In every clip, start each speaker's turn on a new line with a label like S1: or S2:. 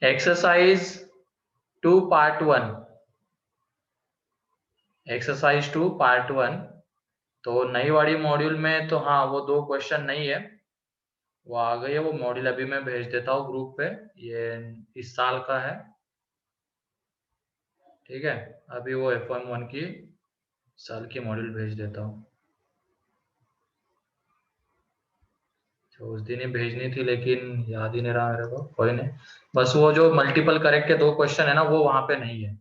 S1: Exercise 2 part 1, exercise 2 part 1। तो नई वाली मॉड्यूल में तो हाँ वो 2 क्वेश्चन नहीं है, वो आ गई है। वो मॉड्यूल अभी मैं भेज देता हूँ ग्रुप पे, ये इस साल का है, ठीक है। अभी वो F1 की साल की मॉड्यूल भेज देता हूँ। तो उस दिन ही भेजनी थी लेकिन याद ही नहीं रहा मेरे को, कोई नहीं। बस वो जो मल्टीपल करेक्ट के 2 क्वेश्चन है ना, वो वहां पे नहीं है।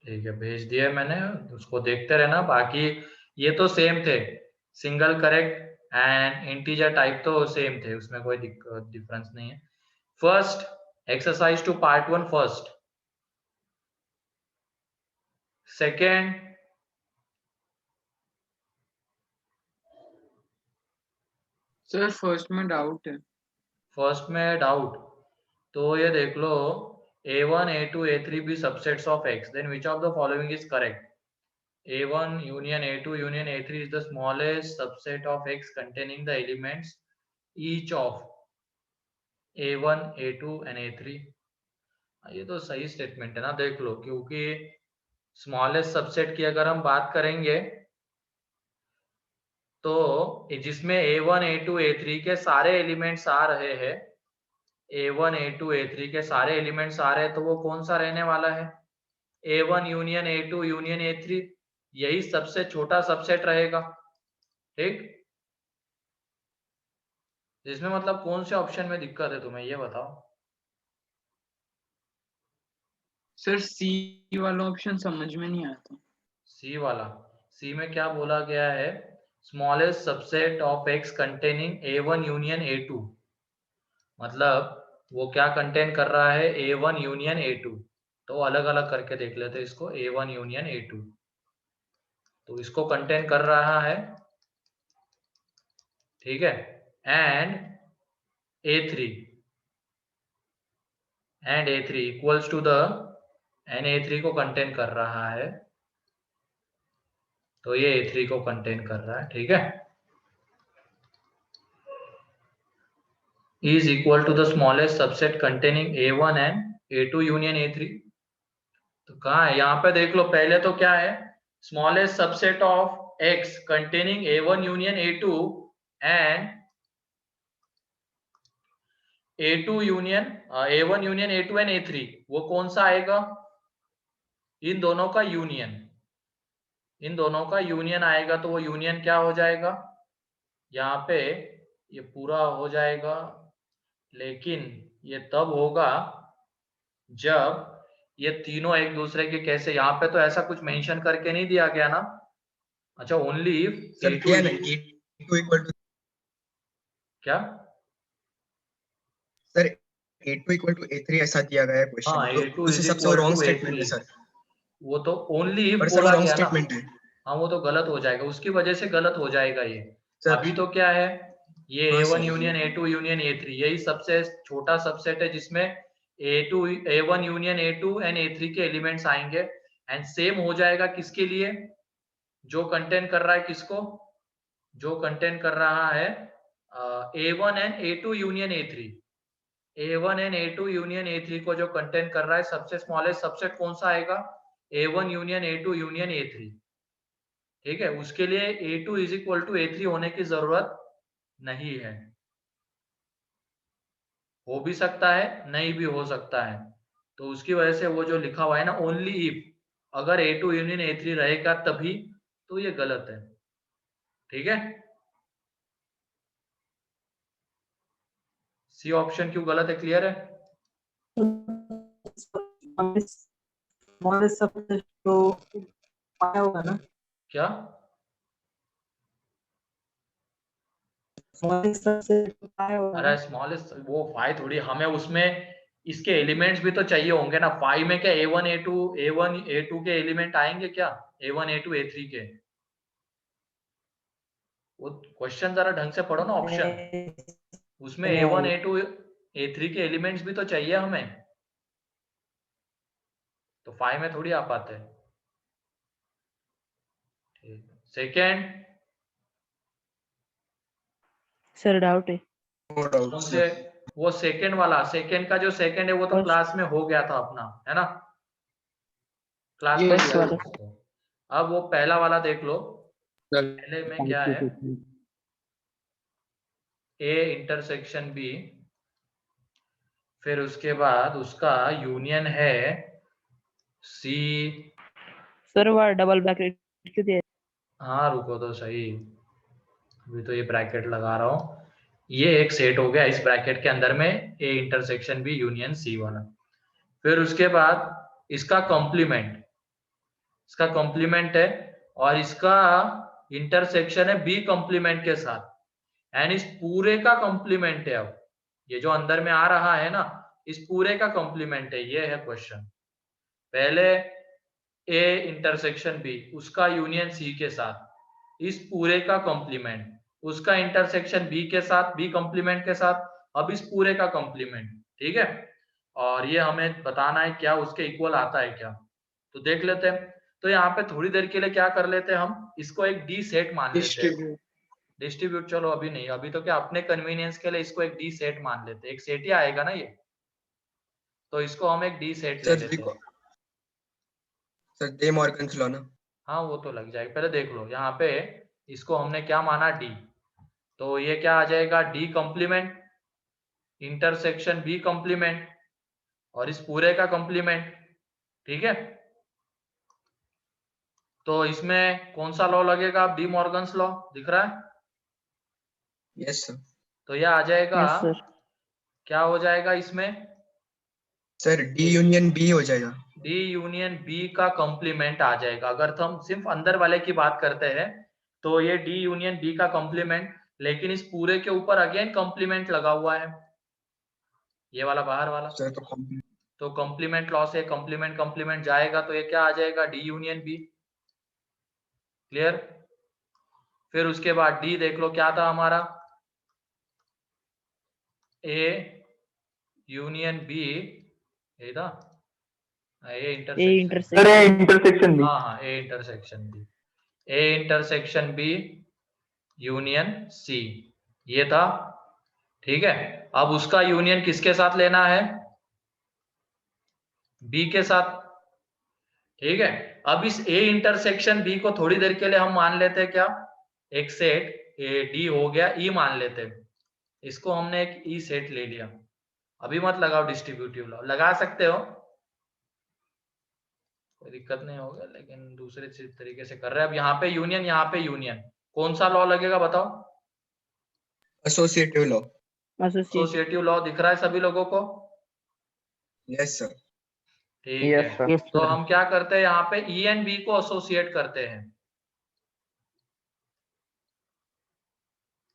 S1: ठीक है, भेज दिया मैंने, उसको देखते रहना। बाकी ये तो सेम थे, single correct and integer type तो सेम थे, उसमें कोई डिफरेंस नहीं है। First exercise two part 1 first. Second,
S2: sir first में डाउट है।
S1: फर्स्ट में डाउट, तो ये देख लो, A1 A2 A3 भी subsets of X, then which of the following is correct? A1 union A2 union A3 is the smallest subset of X containing the elements each of A1 A2 and A3। ये तो सही statement है ना, देख लो, क्योंकि smallest subset की अगर हम बात करेंगे तो जिसमें A1 A2 A3 के सारे एलिमेंट्स आ रहे हैं, A1 A2 A3 के सारे एलिमेंट्स आ रहे हैं, तो वो कौन सा रहने वाला है? A1 union A2 union A3, यही सबसे छोटा सबसेट रहेगा, ठीक। इसमें मतलब कौन से ऑप्शन में दिक्कत है तुम्हें, ये बताओ।
S2: सर सी वाला ऑप्शन समझ में नहीं आता।
S1: सी वाला, सी में क्या बोला गया है? Smallest subset of x containing A1 union A2, मतलब वो क्या कंटेन कर रहा है? A1 union A2। तो अलग अलग करके देख लेते हैं इसको, A1 यूनियन A2, तो इसको कंटेन कर रहा है, ठीक है। And A3, and A3 equals to the A3 को कंटेन कर रहा है, तो ये A3 को कंटेन कर रहा है, ठीक है। is equal to the smallest subset containing A1 and A2 union A3। तो कहाँ है? यहाँ पे देख लो, पहले तो क्या है? Smallest subset of X containing A1 union A2 and A2 union A1 union A2 and A3, वो कौन सा आएगा? इन दोनों का यूनियन, इन दोनों का यूनियन आएगा, तो वो यूनियन क्या हो जाएगा? यहाँ पे ये पूरा हो जाएगा, लेकिन ये तब होगा जब ये तीनों एक दूसरे के कैसे, यहाँ पे तो ऐसा कुछ मेंशन करके नहीं दिया गया ना। अच्छा, ओनली इफ
S3: सर
S1: A2
S3: दिया ना A2 इक्वल टू,
S1: क्या?
S3: Sir A2 equal to A3 ऐसा दिया गया है क्वेश्चन
S1: हाँ,
S3: में, तो
S1: A2
S3: उस
S1: इज
S3: हिसाब से वो
S1: equal
S3: wrong
S1: two
S3: statement
S1: A3,
S3: है सर।
S1: वो तो ओनली इफ
S3: पर सर वो
S1: बोला
S3: रॉन्ग
S1: गया ना।
S3: स्टेटमेंट है
S1: हाँ, वो तो गलत हो जाएगा, उसकी वजह से गलत हो जाएगा ये।
S3: सर।
S1: अभी तो क्या है, ये
S3: हाँ
S1: A1
S3: sir,
S1: union A2 union A3 यही सबसे छोटा सबसेट है, जिसमें A1 union A2 and A3 के एलिमेंट्स आएंगे। एंड सेम हो जाएगा किसके लिए? जो कंटेन कर रहा है किसको? जो कंटेन कर रहा है A1 and A2 union A3। A1 and A2 union A3 को जो कंटेन कर रहा है, सबसे स्मॉलेस्ट सबसेट कौन सा आएगा? A1 union A2 union A3, ठीक है। उसके लिए A2 is equal to A3 होने की जरूरत नहीं है, हो भी सकता है, नहीं भी हो सकता है। तो उसकी वजह से वो जो लिखा हुआ है ना, ओनली इफ, अगर A2 यूनियन A3 रहेगा तभी, तो ये गलत है, ठीक है। सी ऑप्शन क्यों गलत है, क्लियर है?
S4: तो पाया होगा ना,
S1: क्या?
S4: सबसे पाया होगा
S1: अरे
S4: ना।
S1: स्मॉलेस्ट वो फाइव थोड़ी, हमें उसमें इसके एलिमेंट्स भी तो चाहिए होंगे ना। फाइव में क्या A1 A2 के एलिमेंट आएंगे क्या? A1 A2 A3 के? वो क्वेश्चन जरा ढंग से पढ़ो ना, ऑप्शन, उसमें A1 A2 A3 के एलिमेंट्स भी तो चाहिए हमें। तो 5 में थोड़ी आ पाते। सेकेंड
S4: सर डाउट है।
S3: नो डाउट
S1: कौन
S3: सर।
S1: से? वो सेकेंड वाला, सेकेंड का जो सेकेंड है वो तो
S4: First.
S1: क्लास में हो गया था अपना, है ना, क्लास में
S2: Yes,
S1: लिया था
S4: sir.
S1: उसको। अब वो पहला वाला देख लो, पहले में क्या है, ए इंटरसेक्शन बी, फिर उसके बाद उसका यूनियन है सी।
S4: सर वो डबल ब्रैकेट क्यों दिया?
S1: हाँ रुको तो सही, अभी तो ये ब्रैकेट लगा रहा हूँ। ये एक सेट हो गया इस ब्रैकेट के अंदर में, A intersection B union C वाला। फिर उसके बाद इसका कॉम्प्लीमेंट, इसका कॉम्प्लीमेंट है, और इसका इंटरसेक्शन है बी कॉम्प्लीमेंट के साथ, एंड इस पूरे का कॉम्प्लीमेंट है। अब ये जो अंदर में आ रहा है ना, इस पूरे का कॉम्प्लीमेंट है, ये है क्वेश्चन। पहले ए इंटरसेक्शन बी, उसका यूनियन सी के साथ, इस पूरे का कॉम्प्लीमेंट, उसका इंटरसेक्शन बी के साथ, बी कॉम्प्लीमेंट के साथ, अब इस पूरे का कॉम्प्लीमेंट। ठीक है, और ये हमें बताना है क्या उसके इक्वल आता है क्या, तो देख लेते हैं। तो यहाँ पे थोड़ी देर के लिए क्या कर लेते हैं, हम इसको एक डी सेट मान लेते हैं।
S2: distribute.
S1: डिस्ट्रीब्यूट चलो अभी नहीं, अभी तो क्या अपने कन्वीनियंस के लिए इसको एक डी सेट मान लेते हैं, एक सेट ही आएगा ना ये, तो इसको हम एक डी सेट ले
S3: सर
S1: लेते
S3: देखो
S1: हैं।
S3: सर, डे मॉर्गन्स लॉ ना।
S1: हाँ वो तो लग जाएगा, पहले देख लो यहाँ पे इसको हमने क्या माना, डी, तो ये क्या आ जाएगा, D complement intersection B complement और इस पूरे का कॉम्प्लीमेंट। ठीक है, तो इसमें कौन सा लॉ लगेगा, डी मॉर्गन्स लॉ दिख रहा है,
S3: यस सर।
S1: तो यह आ जाएगा,
S4: यस सर।
S1: क्या हो जाएगा इसमें,
S3: सर डी यूनियन बी हो जाएगा।
S1: डी यूनियन बी का कॉम्प्लीमेंट आ जाएगा। अगर तो हम सिर्फ अंदर वाले की बात करते हैं तो ये डी यूनियन बी का कॉम्प्लीमेंट, लेकिन इस पूरे के ऊपर अगेन कॉम्प्लीमेंट लगा हुआ है, ये वाला बाहर वाला,
S3: सर तो complete-
S1: तो कॉम्प्लीमेंट लॉ से कॉम्प्लीमेंट कॉम्प्लीमेंट जाएगा, तो ये क्या आ जाएगा, डी यूनियन बी। क्लियर? फिर उसके बाद डी देख लो क्या था हमारा, ए यूनियन बी, ये था ए इंटरसेक्शन,
S2: Intersection B.
S1: हाँ हाँ A intersection B, A intersection B union C, ये था। ठीक है, अब उसका यूनियन किसके साथ लेना है, बी के साथ। ठीक है, अब इस ए इंटरसेक्शन बी को थोड़ी देर के लिए हम मान लेते हैं क्या, एक सेट ए डी हो गया, ई मान लेते हैं, इसको हमने एक ई सेट ले लिया। अभी मत लगाओ डिस्ट्रीब्यूटिव लॉ, लगा सकते हो कोई दिक्कत नहीं होगा, लेकिन दूसरे तरीके से कर रहे हैं। अब यहाँ पे यूनियन, यहाँ पे यूनियन, कौन सा लॉ लगेगा बताओ,
S3: एसोसिएटिव लॉ।
S1: एसोसिएटिव लॉ दिख रहा है सभी लोगों को?
S3: Yes sir.
S1: ठीक
S2: Yes,
S1: है,
S2: sir.
S4: यस
S1: तो
S4: सर।
S1: हम क्या करते हैं, यहाँ पे ई एंड बी को एसोसिएट करते हैं,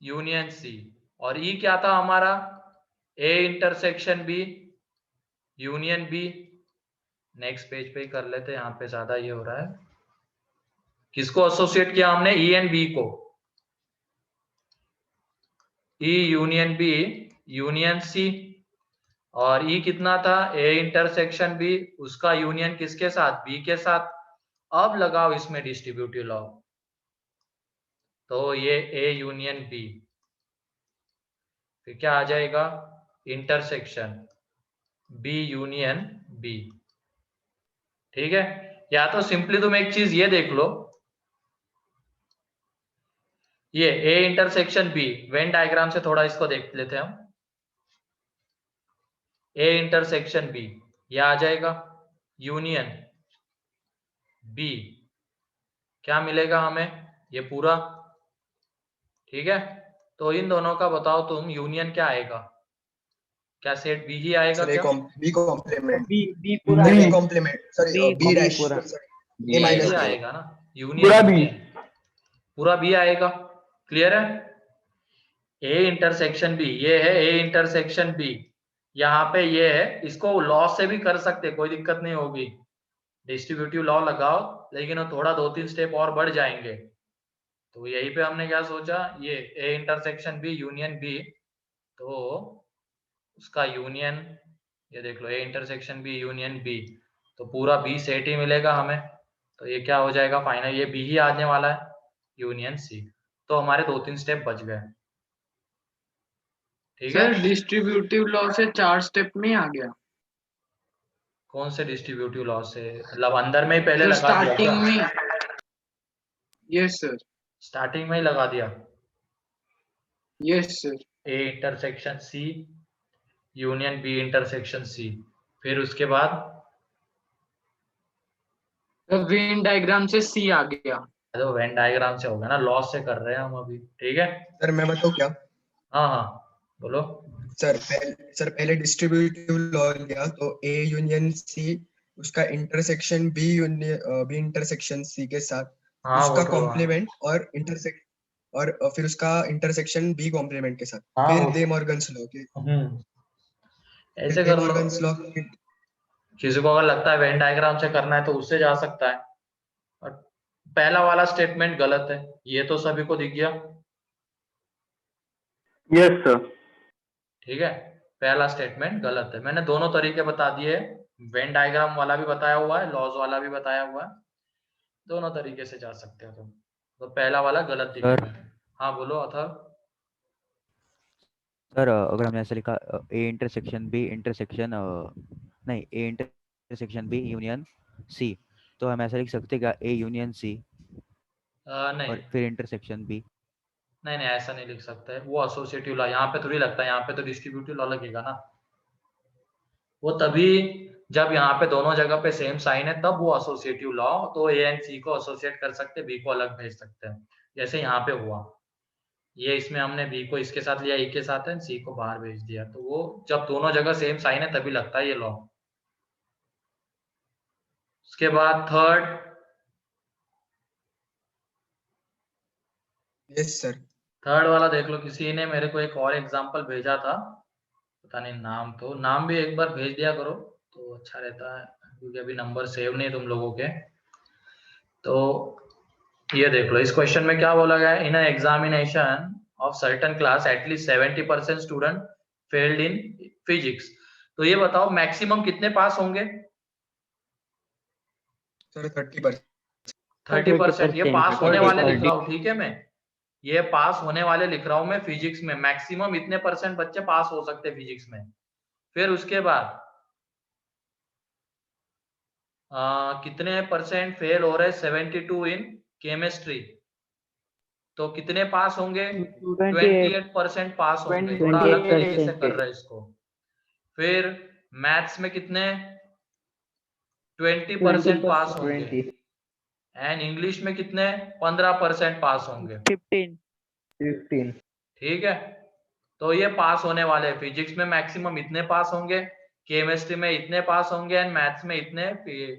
S1: यूनियन सी, और ई क्या था हमारा, A intersection B union B. Next page पे ही कर लेते हैं, यहाँ पे ज्यादा ये हो रहा है। किसको एसोसिएट किया हमने, ई एंड बी को, E union B union C, और ई कितना था, ए इंटरसेक्शन बी, उसका यूनियन किसके साथ, बी के साथ। अब लगाओ इसमें डिस्ट्रीब्यूटिव लॉ, तो ये ए यूनियन बी, फिर क्या आ जाएगा, इंटरसेक्शन बी यूनियन बी। ठीक है, या तो सिंपली तुम एक चीज ये देख लो, ये A intersection B, Venn diagram से थोड़ा इसको देख लेते हैं हम, ए इंटरसेक्शन बी, यह आ जाएगा यूनियन बी, क्या मिलेगा हमें, ये पूरा। ठीक है, तो इन दोनों का बताओ तुम, यूनियन क्या आएगा, क्या सेट बी ही आएगा
S3: सर
S1: क्या,
S3: बी कॉम्प्लीमेंट,
S4: बी पूरा
S3: बी
S4: है।
S3: Complement, sorry
S4: B
S3: B dash,
S4: पूरा।
S3: ए
S1: बी
S3: माइनस
S1: आएगा ना,
S2: पूरा
S1: यूनियन
S2: B.
S1: पूरा बी आएगा। क्लियर है, ए इंटरसेक्शन बी, ये है ए इंटरसेक्शन बी, यहाँ पे ये है, इसको लॉ से भी कर सकते, कोई दिक्कत नहीं होगी, डिस्ट्रीब्यूटिव लॉ लगाओ, लेकिन वो थोड़ा 2-3 स्टेप और बढ़ जाएंगे। तो यही पे हमने क्या सोचा, ये A intersection B union B, तो उसका यूनियन, ये देख लो A intersection B union B, तो पूरा बी सेट ही मिलेगा हमें। तो ये क्या हो जाएगा फाइनल, ये बी ही आने वाला है यूनियन सी। तो हमारे 2-3 स्टेप बच गए। ठीक है,
S2: सर डिस्ट्रीब्यूटिव लॉ से 4 स्टेप में ही आ गया।
S1: कौन से डिस्ट्रीब्यूटिव लॉ से, मतलब अंदर में ही पहले
S2: सर
S1: लगा दिया क्या?
S2: स्टार्टिंग में, यस सर,
S1: स्टार्टिंग में ही लगा दिया।
S2: Yes sir.
S1: A intersection C union B intersection C, फिर उसके बाद
S2: वेन डायग्राम से सी आ गया।
S1: तो वेन डायग्राम से होगा ना, लॉस से कर रहे हैं हम अभी। ठीक है,
S3: सर मैं बताऊँ क्या?
S1: हाँ हाँ बोलो।
S3: सर पहले डिस्ट्रीब्यूटिव लॉ लिया तो ए यूनियन सी, उसका इंटरसेक्शन बी इंटरसेक्शन सी के साथ,
S1: हाँ वो
S3: उसका
S1: तो
S3: कॉम्प्लीमेंट और फिर उसका इंटरसेक्शन बी कॉम्प्लीमेंट के साथ,
S1: हाँ
S3: फिर
S1: वो
S3: दे मॉर्गन्स लॉ के,
S1: ऐसे
S3: दे
S1: कर लो।
S3: Morgan's law.
S1: किसी को अगर लगता है वेन डायग्राम से करना है तो उससे जा सकता है। और पहला वाला स्टेटमेंट गलत है, ये तो सभी को दिख गया।
S5: Yes sir.
S1: ठीक है, पहला स्टेटमेंट गलत है। मैंने दोनों तरीके बता दिए, वेन डायग्राम वाला भी बताया हुआ है, लॉज वाला भी बताया हुआ है, दोनों तरीके से जा सकते हो तुम। तो पहला वाला गलत दिखेगा। हाँ बोलो अथर्व।
S6: सर अगर हमने ऐसे लिखा ए इंटरसेक्शन बी इंटरसेक्शन नहीं A intersection B union C, तो हम ऐसा लिख सकते हैं क्या ए यूनियन सी
S1: नहीं
S6: और फिर इंटरसेक्शन बी?
S1: नहीं नहीं, ऐसा नहीं लिख सकते, वो एसोसिएटिव लॉ यहाँ पे थोड़ी लगता है, यहाँ पे तो डिस्ट्रीब्यूटिव लॉ लगेगा ना। वो तभी जब यहाँ पे दोनों जगह पे सेम साइन है तब वो एसोसिएटिव लॉ, तो ए एंड सी को एसोसिएट कर सकते हैं, बी को अलग भेज सकते हैं, जैसे यहाँ पे हुआ। ये इसमें हमने बी को इसके साथ लिया, ए के साथ है, सी को बाहर भेज दिया, तो वो जब दोनों जगह सेम साइन है तभी लगता है ये लॉ। उसके बाद थर्ड,
S3: यस सर।
S1: थर्ड वाला देख लो, किसी ने मेरे को एक और एग्जांपल भेजा था, पता नहीं नाम, तो नाम भी एक बार भेज दिया करो तो अच्छा रहता है, क्योंकि अभी नंबर सेव नहीं तुम लोगों के। तो ये देख लो, इस क्वेश्चन में क्या बोला गया है, in examination of certain class at least 70% student failed in physics. तो ये बताओ मैक्सिमम कितने पास होंगे?
S3: सर 30%।
S1: 30%। ये पास होने वाले लिख
S5: 30%।
S1: रहा हूँ, ठीक है, मैं ये पास होने वाले लिख रहा हूँ मैं फिजिक्स में, मैक्सिमम इतने परसेंट बच्चे पास हो सकते हैं फिजिक्स में। फिर उसके बाद कितने परसेंट फेल हो रहे? 72 इन केमिस्ट्री। तो कितने पास होंगे? 28% पास होंगे। थोड़ा अलग तरीके से कर रहे हैं इसको। फिर मैथ्स में कितने? 20% पास होंगे। एंड इंग्लिश में कितने? 15% पास होंगे।
S4: 15
S1: ठीक है, तो ये पास होने वाले हैं। फिजिक्स में मैक्सिमम इतने पास होंगे, केमिस्ट्री में इतने पास होंगे, एंड मैथ्स में इतने,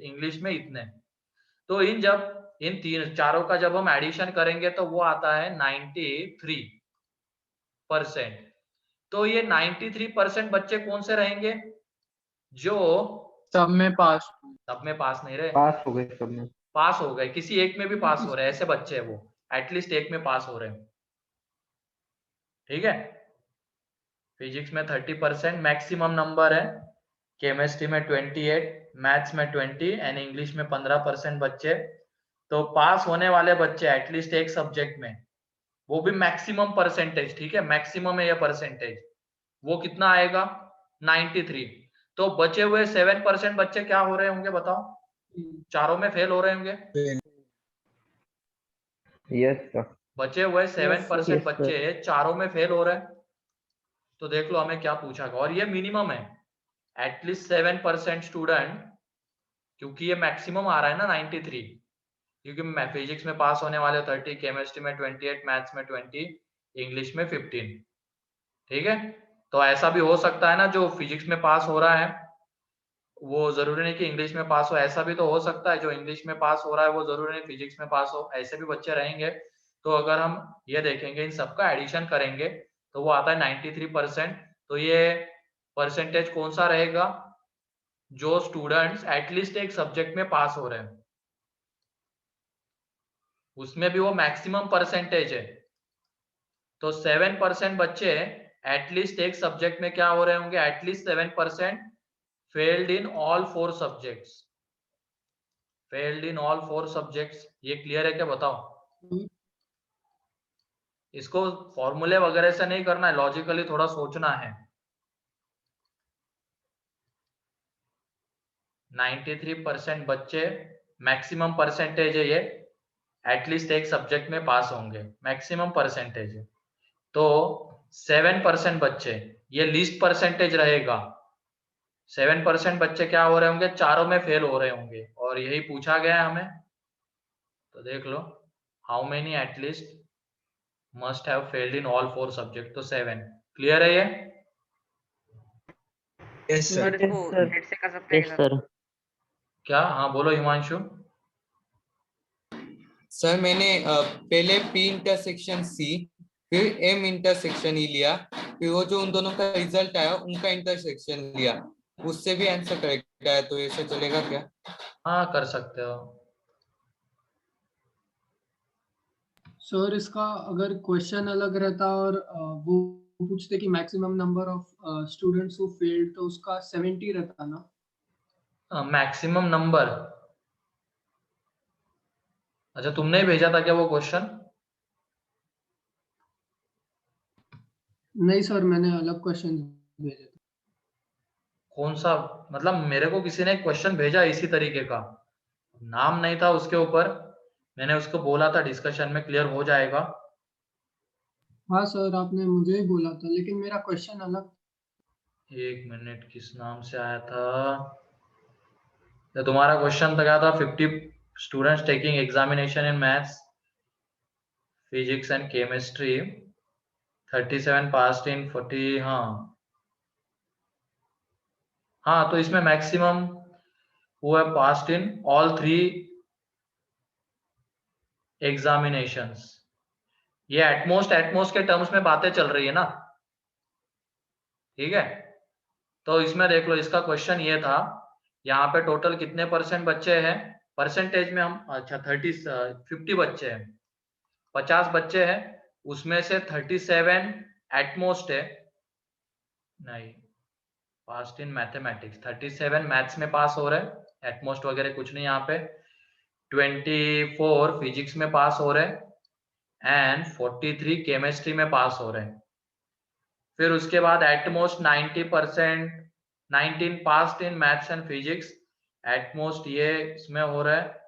S1: इंग्लिश में इतने। तो इन तीन चारों का जब हम एडिशन करेंगे तो वो आता है 93%। तो ये 93% बच्चे कौन से रहेंगे? जो
S2: सब में पास।
S1: सब में पास नहीं रहे,
S5: पास हो गए सब में।
S1: पास हो गए, किसी एक में भी पास हो रहे हैं, ऐसे बच्चे हैं वो, एटलीस्ट एक में पास हो रहे हैं। ठीक है, फिजिक्स में 30% मैक्सिमम नंबर है, केमिस्ट्री में 28, मैथ्स में 20 एंड इंग्लिश में 15% बच्चे। तो पास होने वाले बच्चे एटलीस्ट एक सब्जेक्ट में, वो भी मैक्सिमम परसेंटेज, ठीक है, मैक्सिमम है ये परसेंटेज, वो कितना आएगा? 93। तो बचे हुए 7% बच्चे क्या हो रहे होंगे बताओ? चारों में फेल हो रहे होंगे।
S5: Yes sir.
S1: बचे हुए 7% बच्चे चारों में फेल हो रहे हैं। तो देख लो हमें क्या पूछा गया, और ये मिनिमम है, एटलीस्ट 7% स्टूडेंट, क्योंकि ये मैक्सिमम आ रहा है ना 93, क्योंकि मैं फिजिक्स में पास होने वाले 30, केमिस्ट्री में 28, मैथ्स में 20, इंग्लिश में 15। ठीक है, तो ऐसा भी हो सकता है ना, जो फिजिक्स में पास हो रहा है वो जरूरी नहीं कि इंग्लिश में पास हो, ऐसा भी तो हो सकता है जो इंग्लिश में पास हो रहा है वो जरूरी नहीं फिजिक्स में पास हो, ऐसे भी बच्चे रहेंगे। तो अगर हम ये देखेंगे, इन सबका एडिशन करेंगे तो वो आता है 93%। तो ये परसेंटेज कौन सा रहेगा? जो स्टूडेंट्स एटलीस्ट एक सब्जेक्ट में पास हो रहे हैं, उसमें भी वो मैक्सिमम परसेंटेज है। तो 7% बच्चे एटलीस्ट एक सब्जेक्ट में क्या हो रहे होंगे? At least 7% failed in all 4 subjects. Failed in all 4 subjects. ये क्लियर है क्या, बताओ। इसको फॉर्मूले वगैरह से नहीं करना है, लॉजिकली थोड़ा सोचना है। 93% बच्चे, मैक्सिमम परसेंटेज है ये, एटलीस्ट एक सब्जेक्ट में पास होंगे, मैक्सिमम परसेंटेज है। तो 7% बच्चे, ये लीस्ट परसेंटेज रहेगा। 7% बच्चे क्या हो रहे होंगे, चारों में फेल हो रहे होंगे, और यही पूछा गया है हमें। तो देख लो, how many at least must have failed in all 4 subject, तो 7। क्लियर है ये।
S3: Yes sir.
S4: Yes, sir.
S5: Yes sir.
S1: क्या, हाँ बोलो हिमांशु।
S7: सर मैंने पहले P इंटरसेक्शन C फिर M इंटरसेक्शन E लिया, फिर वो जो उन दोनों का रिजल्ट आया उनका इंटरसेक्शन लिया, उससे भी आंसर करेक्ट आया, तो ऐसे चलेगा क्या?
S1: हाँ कर सकते हो।
S8: सर इसका अगर क्वेश्चन अलग रहता और वो पूछते कि maximum number of students who failed, तो उसका 70 रहता ना।
S1: मैक्सिमम नंबर, अच्छा तुमने ही भेजा था क्या वो क्वेश्चन।
S8: नहीं सर, मैंने अलग क्वेश्चन भेजे थे।
S1: कौन सा, मतलब मेरे को किसी ने क्वेश्चन भेजा इसी तरीके का, नाम नहीं था उसके ऊपर, मैंने उसको बोला था डिस्कशन में क्लियर हो जाएगा।
S8: हाँ सर, आपने मुझे ही बोला था, लेकिन मेरा क्वेश्चन अलग।
S1: एक मिनट, किस नाम से आया था, तो तुम्हारा क्वेश्चन था क्या था, 50 students taking examination in maths, physics and chemistry, 37 passed in 40। हाँ तो इसमें maximum who have passed in all 3 examinations, ये एटमोस्ट के टर्म्स में बातें चल रही है ना, ठीक है। तो इसमें देख लो, इसका क्वेश्चन ये था, यहाँ पे टोटल कितने परसेंट बच्चे हैं, परसेंटेज में हम, अच्छा 50 बच्चे हैं, 50 बच्चे हैं, उसमें से 37 एटमोस्ट है, नहीं पास्ट इन मैथमेटिक्स, 37 मैथ्स में पास हो रहे हैं, एटमोस्ट वगैरह कुछ नहीं यहाँ पे, 24 फिजिक्स में पास हो रहे एंड 43 केमिस्ट्री में पास हो रहे हैं। फिर उसके बाद at most 90%, 19 passed in maths and physics, at most ये इसमें हो रहा है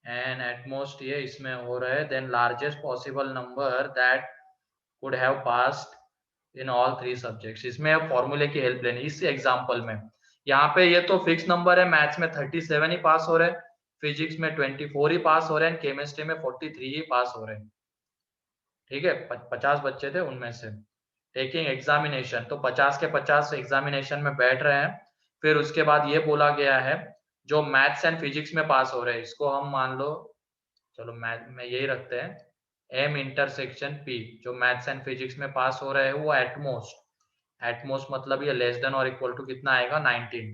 S1: एंड एटमोस्ट ये इसमें हो रहा है, then largest possible number that could have passed in all 3 subjects. इसमें फॉर्मूले की हेल्प लेनी इस एग्जांपल में। यहाँ पे ये तो फिक्स नंबर है, मैथ्स में 37 ही पास हो रहे हैं, फिजिक्स में 24 ही पास हो रहे हैं, केमिस्ट्री में 43 ही पास हो रहे हैं, ठीक है। 50 बच्चे थे उनमें से टेकिंग एग्जामिनेशन, तो 50 के 50 एग्जामिनेशन में बैठ रहे हैं। फिर उसके बाद ये बोला गया है जो मैथ्स एंड फिजिक्स में पास हो रहे हैं, इसको हम मान लो, चलो मैथ में यही रखते हैं, एम इंटरसेक्शन पी, जो मैथ्स एंड फिजिक्स में पास हो रहे हैं वो एटमोस्ट मतलब ये लेस देन और इक्वल टू कितना आएगा, 19।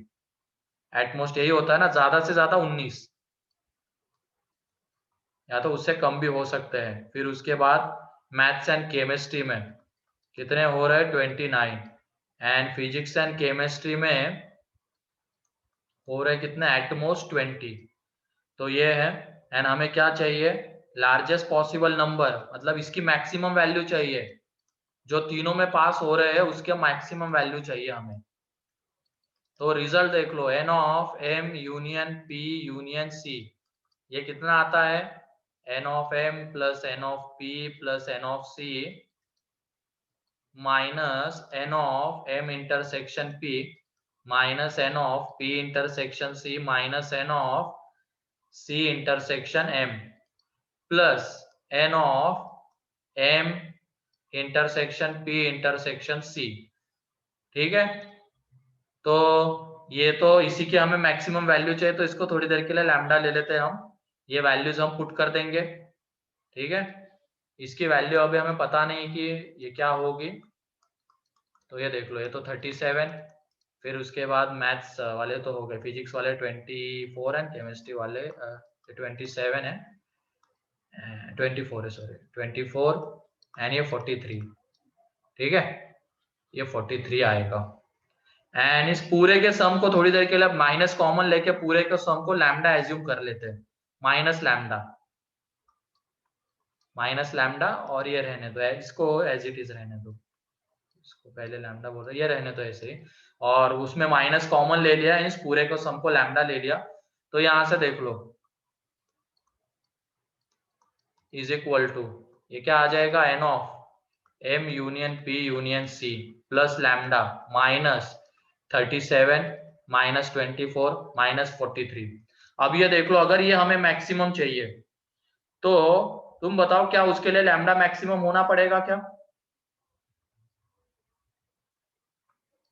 S1: एटमोस्ट यही होता है ना, ज्यादा से ज्यादा 19, या तो उससे कम भी हो सकते हैं। फिर उसके बाद मैथ्स एंड केमिस्ट्री में कितने हो रहे हैं, 29, एंड फिजिक्स एंड केमिस्ट्री में हो रहे कितने, एटमोस्ट 20। तो ये है, एंड हमें क्या चाहिए, लार्जेस्ट पॉसिबल नंबर, मतलब इसकी मैक्सिमम वैल्यू चाहिए, जो तीनों में पास हो रहे हैं उसके मैक्सिमम वैल्यू चाहिए हमें। तो रिजल्ट देख लो, n of M union P union C, ये कितना आता है, n of M plus n of P plus n of C minus n of M intersection P minus n of P intersection C minus n of C intersection M plus n of M intersection P intersection C, ठीक है। तो ये तो इसी की हमें maximum value चाहिए, तो इसको थोड़ी देर के लिए लैम्डा ले लेते हैं हम, ये वैल्यूज हम पुट कर देंगे, ठीक है। इसकी वैल्यू अभी हमें पता नहीं कि ये क्या होगी, तो ये देख लो, ये तो 37, फिर उसके बाद मैथ्स वाले तो हो गए, फिजिक्स वाले 24 एंड केमिस्ट्री वाले 27 है, 24 है सॉरी, 24 एंड ये 43, ठीक है, ये 43 आएगा। एंड इस पूरे के सम को थोड़ी देर के लिए माइनस कॉमन लेके पूरे के सम को लैम्डा एज्यूम कर लेते हैं, माइनस लैम्डा और ये रहने दो, इसको एज इट इज रहने दो, इसको पहले लैम्डा बोल रहे, ये रहने दो ऐसे ही, और उसमें माइनस कॉमन ले लिया, इस पूरे को सम को लैम्डा ले लिया, तो यहां से देख लो इज इक्वल टू, ये क्या आ जाएगा, n of M union P union C plus lambda minus 37 minus 24 minus 43। अब ये देख लो, अगर ये हमें मैक्सिमम चाहिए तो तुम बताओ क्या उसके लिए लैम्डा मैक्सिमम होना पड़ेगा क्या?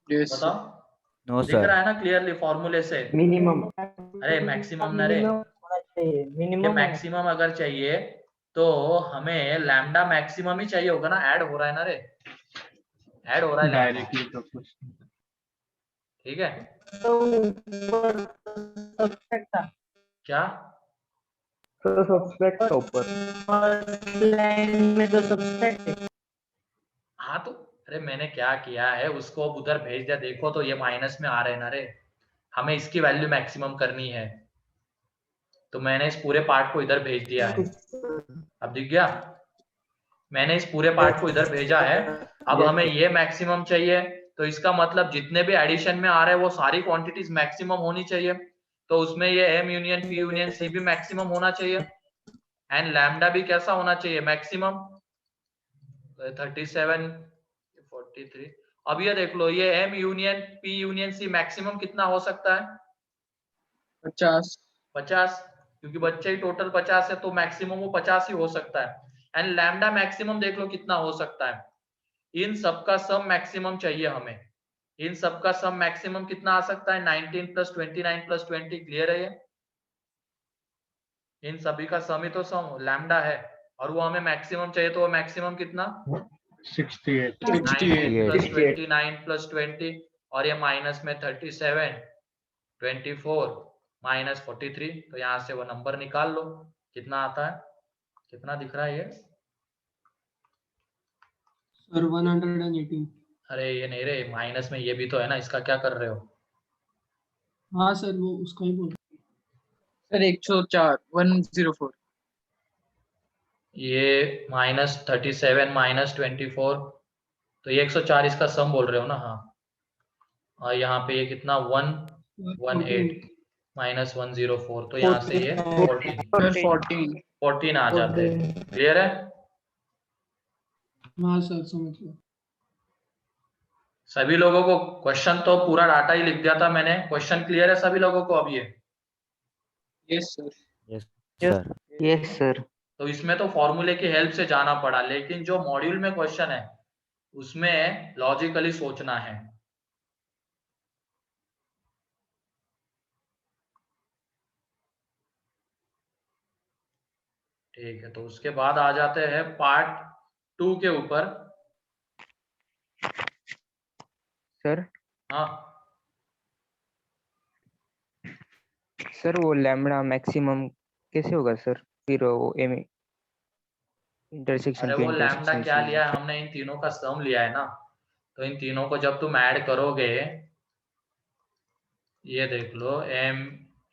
S2: Yes, sir.
S1: बताओ,
S6: नो
S1: दिख
S6: सर,
S1: रहा है ना क्लियरली फॉर्मूले से?
S5: मिनिमम
S1: अरे मैक्सिमम ना रे, कि
S5: मिनिमम
S1: मैक्सिमम अगर चाहिए तो हमें लैम्डा मैक्सिमम ही चाहिए होगा ना, ऐड हो रहा है ना रे, ऐड हो रहा है लैम्डा,
S2: Directly proportional.
S1: ठीक है क्या?
S5: तो सब्सट्रैक्ट का ऊपर लाइन में तो सब्सट्रैक्ट है।
S1: हाँ तो अरे मैंने क्या किया है, उसको अब उधर भेज दिया, देखो तो ये माइनस में आ रहे हैं ना रे, हमें इसकी वैल्यू मैक्सिमम करनी है, तो मैंने इस पूरे पार्ट को इधर भेज दिया है, अब दिख गया, मैंने इस पूरे पार्ट को इधर भेजा है। अब हमें ये मैक्सिमम चाहिए, तो इसका मतलब जितने भी एडिशन में आ रहे हैं वो सारी क्वांटिटीज मैक्सिमम होनी चाहिए, तो उसमें ये M union P union C भी मैक्सिमम होना चाहिए, एंड लैम्डा भी कैसा होना चाहिए, मैक्सिमम 37 43। अब ये देख लो, ये M union P union C maximum कितना हो सकता है,
S2: 50.
S1: 50, क्योंकि बच्चे ही टोटल 50 है, तो मैक्सिमम वो 50 ही हो सकता है, एंड लैम्डा मैक्सिमम देख लो कितना हो सकता है, इन सबका सम मैक्सिमम चाहिए हमें, इन सबका सम मैक्सिमम कितना आ सकता है, 19 प्लस 29 प्लस 20, क्लियर है ये, इन सभी का सम ही तो सम लैम्डा है, और वो हमें मैक्सिमम चाहिए, तो वो मैक्सिमम कितना
S2: 68.
S1: 19 प्लस
S5: 68
S1: 29 प्लस 20, और ये माइनस में 37 24 माइनस 43, तो यहाँ से वो नंबर निकाल लो कितना आता है, कितना दिख रहा है ये,
S8: सर 118।
S1: अरे ये नहीं रे, माइनस में ये भी तो है ना, इसका क्या कर रहे हो,
S8: हाँ सर, वो उसका ही बोल।
S2: Sir, 104. 104.
S1: ये माइनस 37 माइनस 24, तो ये 104 इसका सम बोल रहे हो ना, हाँ, और यहाँ पे ये कितना 118 माइनस 104, तो यहाँ से ये 14
S2: Sir, 14.
S1: 14 आ जाते हैं, क्लियर है?
S8: हाँ सर, समझ गया।
S1: सभी लोगों को क्वेश्चन तो पूरा डाटा ही लिख दिया था मैंने, क्वेश्चन क्लियर है सभी लोगों को अब ये?
S2: Yes, sir.
S6: Yes sir,
S5: yes sir.
S1: तो इसमें तो फॉर्मूले की हेल्प से जाना पड़ा, लेकिन जो मॉड्यूल में क्वेश्चन है उसमें लॉजिकली सोचना है, ठीक है? तो उसके बाद आ जाते हैं पार्ट 2 के ऊपर।
S5: सर
S1: हाँ
S5: सर वो लैम्बडा मैक्सिमम कैसे होगा सर, फिर वो एम इंटरसेक्शन
S1: अरे
S5: पे
S1: वो लैम्डा
S5: इंटरसेक्शन
S1: क्या लिया है हमने, इन तीनों का सम लिया है ना, तो इन तीनों को जब तुम ऐड करोगे, ये देख लो M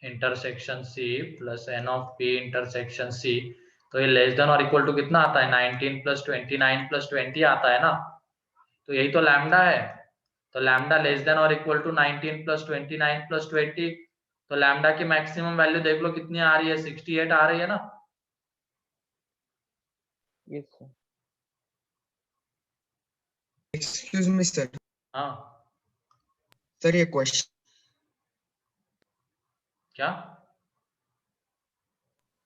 S1: intersection C plus n of P intersection C, तो ये लेस देन और इक्वल टू कितना आता है, 19 प्लस 29 प्लस 20 आता है ना, तो यही तो लैम्डा है, तो लैम्डा लेस देन और इक्वल टू 19 प्लस 29 प्लस 20, तो लैम्डा की मैक्सिमम वैल्यू देख लो कितनी आ रही है, 68 आ रही है ना,
S5: yes sir.
S3: Excuse me sir,
S1: हाँ
S3: सर ये क्वेश्चन
S1: क्या?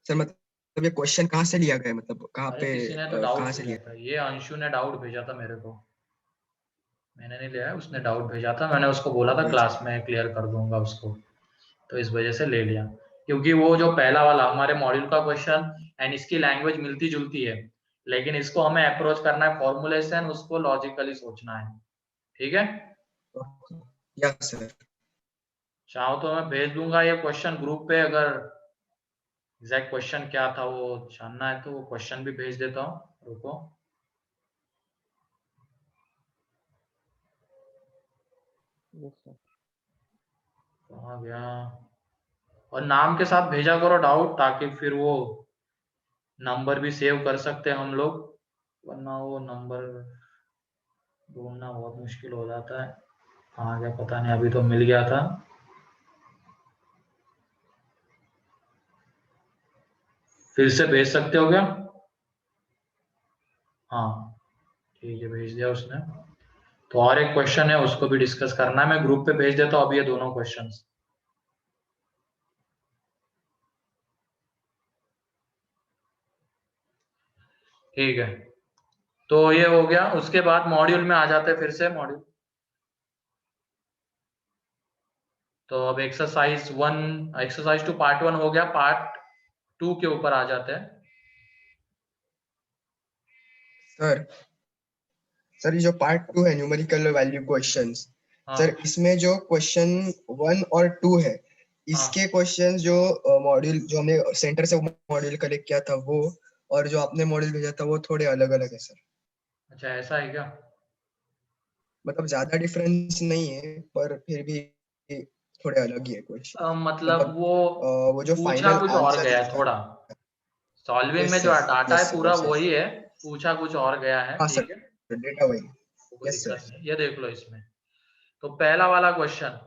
S3: सर मतलब ये क्वेश्चन कहाँ से लिया गया है, मतलब कहाँ
S1: अरे
S3: पे
S1: किसी ने तो
S3: कहाँ
S1: डाउट
S3: से
S1: भेजा
S3: लिया?
S1: था, ये अंशु ने डाउट भेजा था मेरे को, मैंने नहीं लिया है, उसने डाउट भेजा था, मैंने उसको बोला था क्लास में क्लियर कर दूंगा उसको, तो इस वजह से ले लिया, क्योंकि वो जो पहला वाला हमारे मॉड्यूल का क्वेश्चन एंड इसकी लैंग्वेज मिलती जुलती है, लेकिन इसको हमें अप्रोच करना है फॉर्मूले से, उसको लॉजिकली सोचना है, ठीक है?
S3: Yes sir.
S1: चाहो तो मैं भेज दूंगा ये क्वेश्चन ग्रुप पे, अगर एग्जैक्ट क्वेश्चन क्या था वो जानना है तो वो क्वेश्चन भी भेज देता हूँ, रुको,
S5: यस सर।
S1: कहाँ गया, और नाम के साथ भेजा करो डाउट, ताकि फिर वो नंबर भी सेव कर सकते हैं हम लोग, वरना वो नंबर ढूंढना बहुत मुश्किल हो जाता है। कहाँ गया पता नहीं, अभी तो मिल गया था। फिर से भेज सकते हो क्या? हाँ ठीक है, भेज दिया उसने। तो और एक क्वेश्चन है, उसको भी डिस्कस करना है, मैं ग्रुप पे भेज देता हूँ अब ये दोनों क्वेश्चंस। ठीक है, तो ये हो गया। उसके बाद मॉड्यूल में आ जाते हैं, फिर से मॉड्यूल। तो अब एक्सरसाइज 2 पार्ट 1 हो गया, पार्ट 2 के ऊपर आ जाते हैं।
S3: सर सर ये जो पार्ट 2 है न्यूमेरिकल वैल्यू क्वेश्चंस,
S1: हाँ
S3: सर इसमें जो क्वेश्चन 1 और 2 है, इसके क्वेश्चंस जो मॉड्यूल जो हमने सेंटर से मॉड्यूल कलेक्ट किया था वो, और जो आपने मॉड्यूल भेजा था वो थोड़े अलग अलग है सर।
S1: अच्छा ऐसा है क्या?
S3: मतलब ज्यादा डिफरेंस नहीं है, पर फिर भी थोड़े अलग ही है क्वेश्चन।
S1: मतलब
S3: वो जो
S1: पूछा
S3: फाइनल
S1: कुछ और
S3: आंसर
S1: गया है
S3: रहता
S1: थोड़ा, सॉल्विंग
S3: यस
S1: में जो
S3: सर,
S1: डाटा है
S3: यस सर,
S1: पूरा
S3: यस
S1: वही
S3: सर।
S1: है, पूछा कुछ और गया है।
S3: हाँ
S1: ठीक
S3: सर,
S1: है,
S3: डेटा वही।
S1: कोई
S3: यस
S1: दिक्कत
S3: सर।
S1: नहीं, ये देख लो इसमें। तो पहला वाला क्वेश्चन,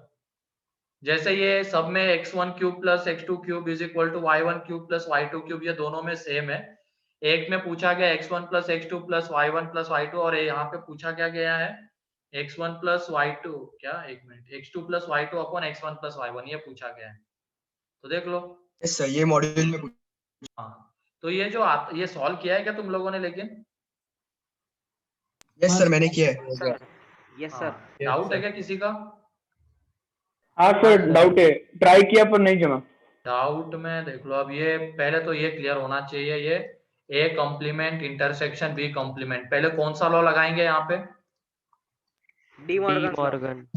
S1: जैसे ये सब में x1 cube plus x2 cube is equal to y1 cube plus y2 cube, ये दोनों में सेम है। एक में पूछा गया x1 plus x2 plus y1 plus y2, और यहाँ पे पूछा क्या गया है x1 प्लस y2, क्या एक minute, x2 plus y2 upon x1 plus y1, ये पूछा गया है। तो देख लो।
S3: यस सर, ये मॉड्यूल में
S1: हाँ, तो ये जो ये सॉल्व किया है क्या तुम लोगों ने लेकिन?
S3: यस
S8: हाँ
S3: सर, मैंने किया है।
S5: सर यस
S1: हाँ,
S5: सर।
S1: डाउट है क्या किसी का?
S2: हाँ सर डाउट है, ट्राई किया पर नहीं जमा।
S1: डाउट में देख लो। अब ये पहले तो ये क्लियर होना चाहिए, ये A complement intersection B complement, पहले कौन सा लॉ लगाएंगे यहाँ पे?
S5: डी मॉर्गन
S1: तो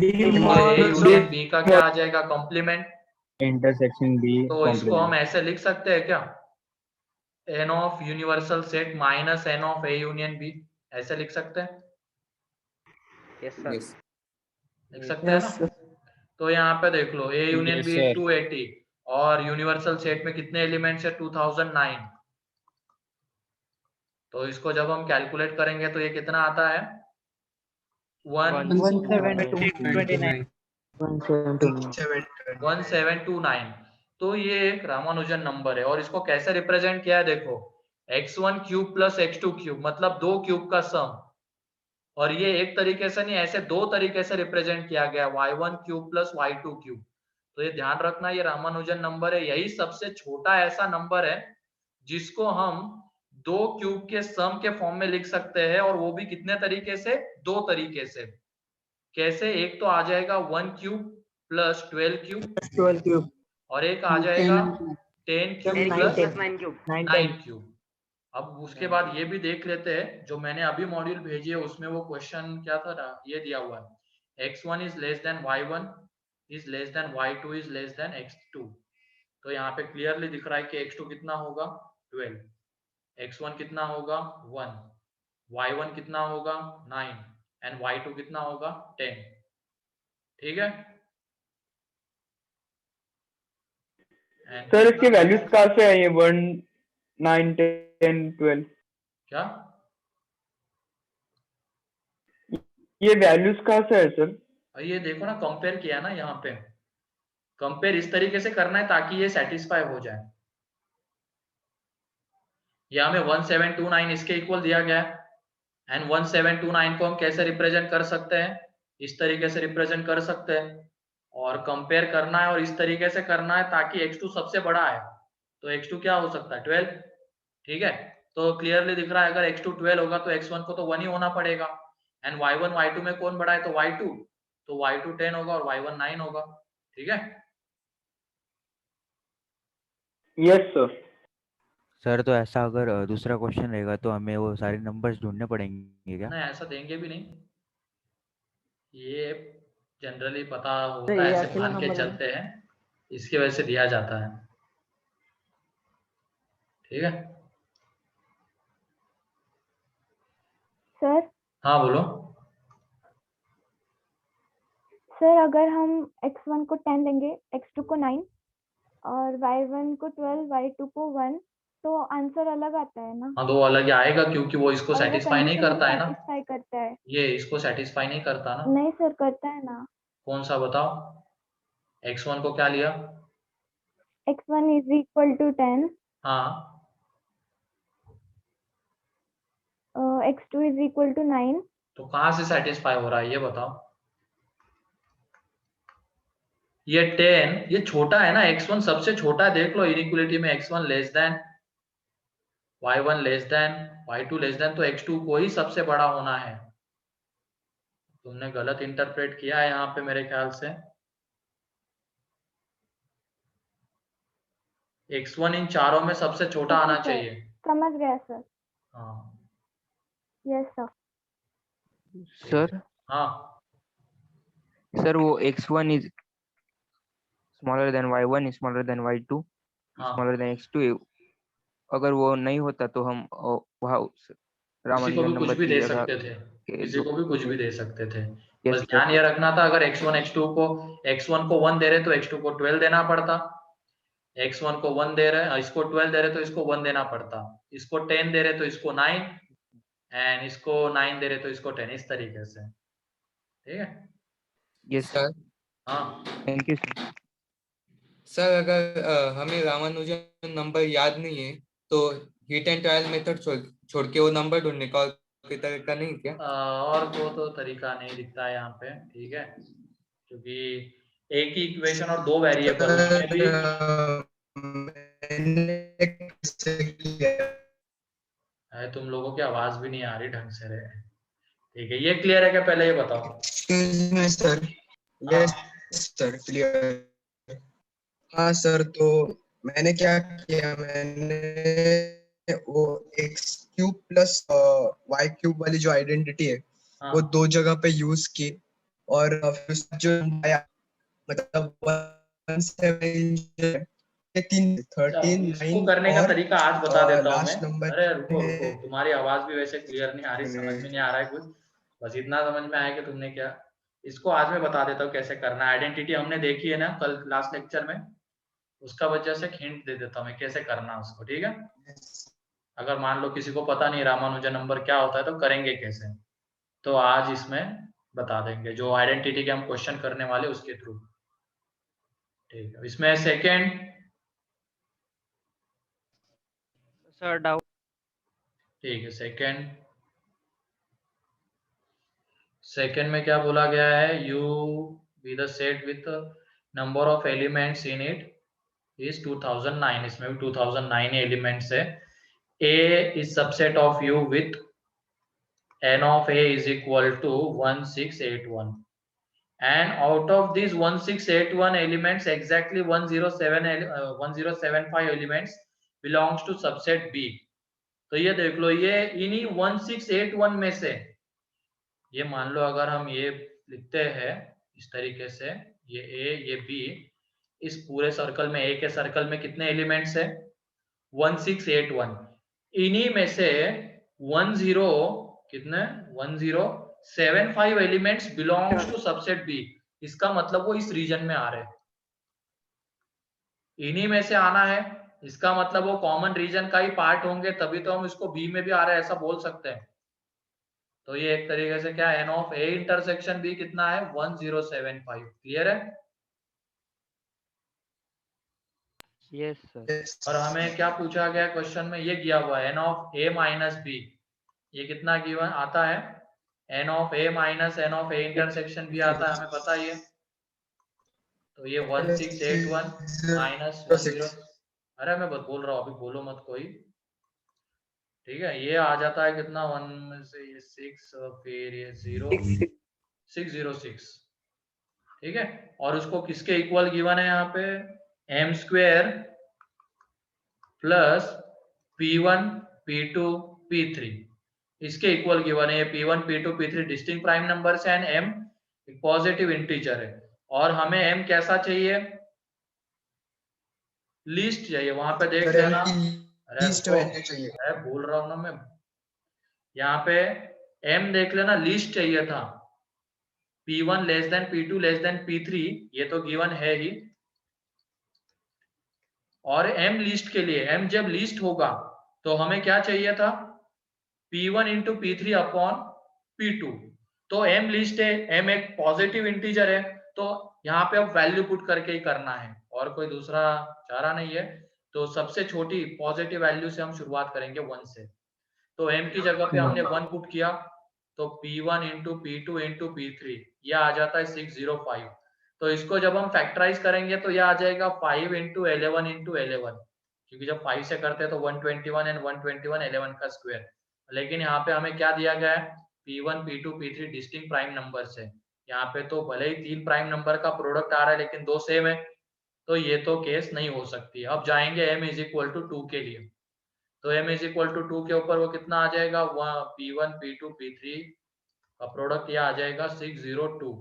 S1: ए यूनियन बी का क्या आ जाएगा? कॉम्प्लीमेंट।
S2: इंटरसेक्शन बी
S1: तो इसको हम
S2: कॉम्प्लीमेंट।
S1: ऐसे लिख सकते हैं क्या, n of universal set minus n of A union B, ऐसे लिख सकते हैं?
S5: Yes sir.
S7: यस
S1: लिख सकते हैं ना? तो यहाँ पे देख लो, A union
S2: Yes,
S1: B
S2: sir.
S1: 280, और यूनिवर्सल सेट में कितने एलिमेंट्स है? 2009। तो इसको जब हम कैलकुलेट करेंगे तो ये कितना आता है?
S4: 129
S1: 1729। तो ये एक रामानुजन नंबर है, और इसको कैसे रिप्रेजेंट किया है देखो, x1 cube plus x2 cube, मतलब दो क्यूब का सम। और ये एक तरीके से नहीं, ऐसे दो तरीके से रिप्रेजेंट किया गया, y1 cube plus y2 cube. तो ये ध्यान रखना, ये रामानुजन नंबर है, यही सबसे छोटा ऐसा नंबर है जिसको हम दो क्यूब के सम के फॉर्म में लिख सकते हैं, और वो भी कितने तरीके से? दो तरीके से। कैसे? एक तो आ जाएगा 1 क्यूब प्लस 12 क्यूब, और एक आ जाएगा 10 cube
S5: 10 cube
S1: plus
S5: plus 9 cube.
S1: 9 cube. अब उसके बाद ये भी देख लेते हैं, जो मैंने अभी मॉड्यूल भेजी है उसमें वो क्वेश्चन क्या था ना, ये दिया हुआ है x1 is less than y1 is less than y2 is less than x2। तो यहाँ पे क्लियरली दिख रहा है कि x2 कितना होगा? 12, x1 कितना होगा? 1, y1 कितना होगा? 9, एंड y2 कितना होगा? 10। ठीक है, एंड
S2: सर इसके वैल्यूज कहाँ से आई है? 1 9 10 12
S1: क्या?
S2: ये वैल्यूज कहाँ से है सर?
S1: ये देखो ना, कंपेयर किया ना यहाँ पे, कंपेयर इस तरीके से करना है ताकि ये सेटिस्फाई हो जाए। ये हमें 1729 इसके इक्वल दिया गया है, एंड 1729 को हम कैसे रिप्रेजेंट कर सकते हैं? इस तरीके से रिप्रेजेंट कर सकते हैं, और कंपेयर करना है और इस तरीके से करना है ताकि x2 सबसे बड़ा है। तो x2 क्या हो सकता है? 12। ठीक है, तो क्लियरली दिख रहा है, अगर x2 12 होगा तो x1 को तो 1 ही होना पड़ेगा, एंड y1 y2 में कौन बड़ा है? तो y2, तो y2 10 होगा और y1 9 होगा। ठीक है,
S2: यस सर।
S6: सर तो ऐसा अगर दूसरा क्वेश्चन रहेगा तो हमें वो सारे नंबर्स ढूंढने पड़ेंगे क्या?
S1: नहीं ऐसा देंगे भी नहीं, ये जनरली पता
S5: तो
S1: होता है,
S5: ये
S1: ऐसे
S5: अकेला
S1: मान के
S5: नंबर है।
S1: चलते हैं, इसकी वजह से दिया जाता है। ठीक है,
S9: सर
S1: हाँ बोलो।
S9: सर अगर हम x1 को 10 लेंगे x2 को 9 और y1 को 12, y2 को 1, तो आंसर अलग आता है ना?
S1: हाँ, तो वो अलग ही आएगा क्योंकि वो इसको
S9: और वो
S1: सेटिस्फाई नहीं
S9: कंडीशन
S1: करता है ना,
S9: सेटिस्फाई करता है?
S1: ये इसको सेटिस्फाई नहीं करता ना।
S9: नहीं सर, करता है ना।
S1: कौन सा बताओ? x1 को क्या लिया?
S9: x1 इज इक्वल टू 10,
S1: हाँ,
S9: x2 इज इक्वल टू 9।
S1: तो कहाँ से सेटिस्फाई हो रहा है ये बताओ? ये 10 ये छोटा है ना, x1 सबसे छोटा है, देख लो इनइक्वालिटी में x1 less than y1 less than y2 less than, तो x2 को ही सबसे बड़ा होना है। तुमने गलत इंटरप्रेट किया है यहाँ पे मेरे ख्याल से। x1 इन चारों में सबसे छोटा
S9: ओके
S1: आना
S9: सर,
S1: चाहिए।
S9: समझ गया सर।
S1: हाँ
S9: यस सर।
S2: सर
S1: हाँ,
S2: सर वो x1 is smaller than y1 is smaller than y2
S1: हाँ,
S2: smaller than x2, अगर वो नहीं होता तो हम वहाँ
S1: किसी को
S2: रामानुजन
S1: भी कुछ
S2: नंबर
S1: भी
S2: की
S1: दे
S2: जगह
S1: सकते थे,
S2: के
S1: किसी को भी कुछ भी दे सकते थे।
S2: यस
S1: बस
S2: सर।
S1: ध्यान ये रखना था, अगर x1 x2 को x1 को 1 दे रहे तो x2 को 12 देना पड़ता, x1 को 1 दे रहे इसको 12 दे रहे तो इसको 1 देना पड़ता, इसको 10 दे रहे तो इसको 9, एंड इसको 9 दे रहे तो इसको 10, इस तरीके से। ठीक है?
S2: यस
S7: सर
S1: हाँ,
S2: थैंक यू सर।
S7: सर अगर हमें रामानुजन नंबर याद नहीं है तो हिट एंड ट्रायल मेथड छोड़ के वो नंबर ढूंढने का और कोई तरीका नहीं क्या?
S1: और वो तो तरीका नहीं दिखता है यहाँ पे, ठीक है, क्योंकि एक ही इक्वेशन और दो वेरिएबल उसमें भी।
S3: मैंने कैसे किया?
S1: तुम लोगों की आवाज भी नहीं आ रही ढंग से रहे। ठीक है, ये क्लियर है क्या? पहले ये बताओ।
S3: Excuse me sir. Yes sir, clear. हाँ सर, तो मैंने क्या किया, मैंने वो x cube plus y cube वाली जो आइडेंटिटी है वो दो जगह पे यूज की, और फिर उसका जो आया मतलब 117 13
S1: इसको
S3: 9
S1: करने का
S3: और
S1: तरीका आज बता देता हूँ मैं।
S3: लास्ट नंबर
S1: अरे रुको रुको,
S3: है।
S1: तुम्हारी आवाज भी वैसे क्लियर नहीं आ रही, समझ में नहीं आ रहा है कुछ, बस इतना समझ में आया कि तुमने क्या, इसको आज मैं बता देता हूँ कैसे करना है। आइडेंटिटी हमने देखी है ना कल लास्ट लेक्चर में, उसका वजह से हिंट दे देता हूँ मैं कैसे करना है उसको, ठीक है? अगर मान लो किसी को पता नहीं रामानुजन नंबर क्या होता है तो करेंगे कैसे, तो आज इसमें बता देंगे जो आइडेंटिटी के हम क्वेश्चन करने वाले उसके थ्रू। ठीक है, इसमें सेकेंड
S5: सर डाउट।
S1: ठीक है, सेकेंड में क्या बोला गया है? U be the set with number of elements in it is 2009, इसमें भी 2009 एलिमेंट्स है। A is subset of U with n of a is equal to 1681, and out of these 1681 elements exactly 1075 elements belongs to subset B। तो ये देख लो, ये इन्हीं 1681 में से, ये मान लो अगर हम ये लिखते हैं इस तरीके से, ये A ये B, इस पूरे सर्कल में, A के सर्कल में कितने एलिमेंट्स है? 1681। इन्हीं में से 1075 elements belongs to subset B. इसका मतलब वो इस रीजन में आ रहे हैं, इन्हीं में से आना है, इसका मतलब वो कॉमन रीजन का ही पार्ट होंगे, तभी तो हम इसको बी में भी आ रहा है ऐसा बोल सकते हैं। तो ये एक तरीके से क्या, n of A intersection B कितना है? 1075। क्लियर है?
S5: Yes sir.
S1: और हमें क्या पूछा गया क्वेश्चन में? ये किया हुआ है n of A minus B, ये कितना गिवन आता है? N of A minus n of A intersection भी आता है, हमें पता ही है। तो ये 1681 माइनस 10, अरे मैं बोल रहा हूँ, अभी बोलो मत कोई, ठीक है? ये आ जाता है कितना, 1 में से ये 6 और फिर ये 0, 606, ठीक है? और उसको किसके इक्वल गिवन है यहाँ पे? M square plus P1 P2 P3, इसके इक्वल गिवन है। ये P1 P2 P3 distinct prime numbers है, एंड m एक पॉजिटिव इंटीजर है, और हमें m कैसा चाहिए? लीस्ट चाहिए। वहां पे देख लेना, अरे बोल रहा हूँ ना मैं, यहाँ पे m देख लेना, लीस्ट चाहिए था। P1 less than P2 less than P3, ये तो गिवन है ही, और m लिस्ट के लिए, m जब लिस्ट होगा तो हमें क्या चाहिए था, p1 into p3 upon p2। तो m लिस्ट है, m एक पॉजिटिव इंटीजर है, तो यहाँ पे अब वैल्यू पुट करके ही करना है, और कोई दूसरा चारा नहीं है। तो सबसे छोटी पॉजिटिव वैल्यू से हम शुरुआत करेंगे 1 से। तो m की जगह पे हमने 1 पुट किया, तो p1 into p2 into p3 यह आ जाता है 605। तो इसको जब हम फैक्टराइज करेंगे तो यह आ जाएगा 5 इंटू 11 इंटू 11, क्योंकि जब 5 से करते हैं तो 121 एंड 121 11 का स्क्वायर। लेकिन यहाँ पे हमें क्या दिया गया है, p1 p2 p3 distinct prime numbers है। यहाँ पे तो भले ही 3 प्राइम नंबर का प्रोडक्ट आ रहा है लेकिन 2 सेम है, तो ये तो केस नहीं हो सकती। अब जाएंगे m इज इक्वल टू 2 के लिए, तो m इज इक्वल टू 2 के ऊपर वो कितना आ जाएगा, p1 p2 p3 का प्रोडक्ट ये आ जाएगा 602।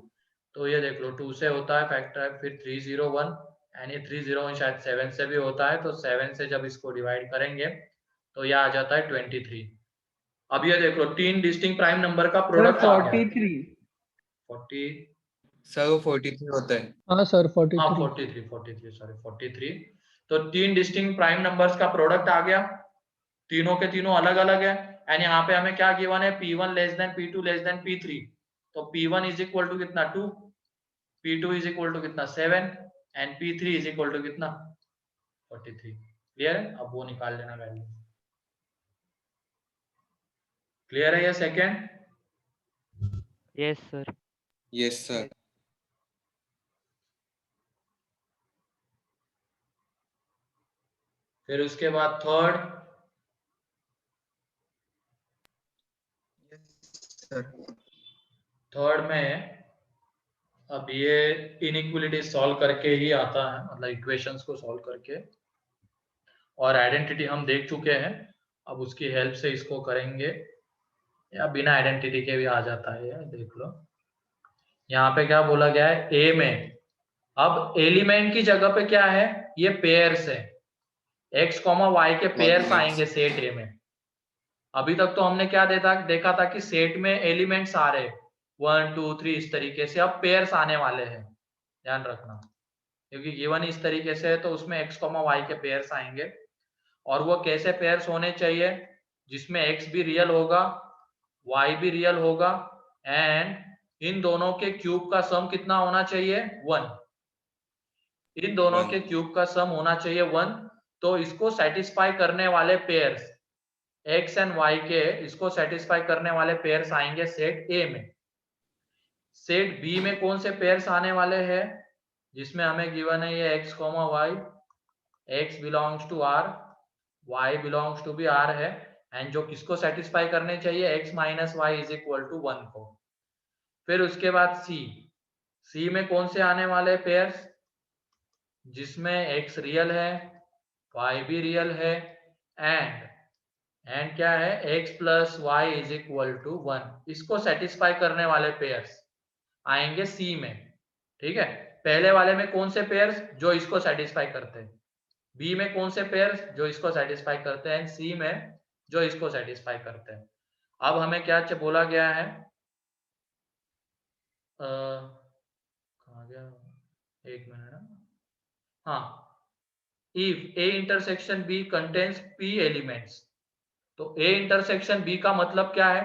S1: तो ये देख लो 2 से होता है फैक्टर, फिर 301 एंड ये 301 शायद 7 से भी होता है, तो 7 से जब इसको डिवाइड करेंगे तो ये आ जाता है 23। अब ये देख लो 3 डिस्टिंक्ट प्राइम नंबर का प्रोडक्ट आ गया। 40
S7: सर वो 43 होता है।
S8: हाँ सर
S1: हाँ
S8: 43।
S1: 43 सॉरी 43। तो 3 डिस्टिंक्ट प्राइम नंबर्स का प्रोडक्ट आ गया, तीनों के तीनों अलग अलग है। एंड यहाँ पे हमें क्या गिवन है, p1 less than p2 less than p3। तो p1 इज इक्वल टू कितना 2, p2 इज इक्वल टू कितना 7 and p3 is equal to कितना 43। क्लियर है, अब वो निकाल लेना वैल्यू। क्लियर है ये second?
S2: Yes, sir.
S7: Yes sir.
S1: फिर उसके बाद थर्ड, थर्ड में अब ये इनइक्वलिटी सॉल्व करके ही आता है, मतलब इक्वेशंस को सॉल्व करके, और आइडेंटिटी हम देख चुके हैं। अब उसकी हेल्प से इसको करेंगे, या बिना आइडेंटिटी के भी आ जाता है, ये देख लो। यहाँ पे क्या बोला गया है, ए में अब एलिमेंट की जगह पे क्या है, ये पेयर्स है, x, y के पेयर्स आएंगे सेट ए में। अभी तक तो हमने क्या देखा था कि सेट में एलिमेंट्स आ रहे 1 2 3 इस तरीके से, अब पेयर्स आने वाले हैं, ध्यान रखना, क्योंकि गिवन इस तरीके से है तो उसमें x, y के पेयर्स आएंगे। और वो कैसे पेयर्स होने चाहिए, जिसमें x भी रियल होगा, y भी रियल होगा, एंड इन दोनों के क्यूब का सम कितना होना चाहिए 1। इन दोनों के क्यूब का सम होना चाहिए 1। तो इसको सेटिस्फाई करने वाले पेयर्स x एंड y के, इसको सेटिस्फाई करने वाले पेयर्स आएंगे सेट A में। सेट B में कौन से पेयर्स आने वाले हैं, जिसमें हमें गिवन है ये x, y, x belongs to r, y belongs to भी r है, एंड जो किसको सेटिस्फाई करने चाहिए, x minus y is equal to 1 को। फिर उसके बाद C में कौन से आने वाले पेयर्स, जिसमें x रियल है, y भी रियल है, एंड क्या है, x plus y is equal to 1। इसको सेटिस्फाई करने वाले पेयर्स आएंगे C में। ठीक है, पहले वाले में कौन से पेयर्स, जो इसको सेटिस्फाई करते हैं, B में कौन से पेयर्स जो इसको सेटिस्फाई करते हैं, C में जो इसको सेटिस्फाई करते हैं। अब हमें क्या बोला गया है, कहाँ गया, एक मिनट, हाँ, if A intersection B contains P elements. तो A इंटरसेक्शन B का मतलब क्या है,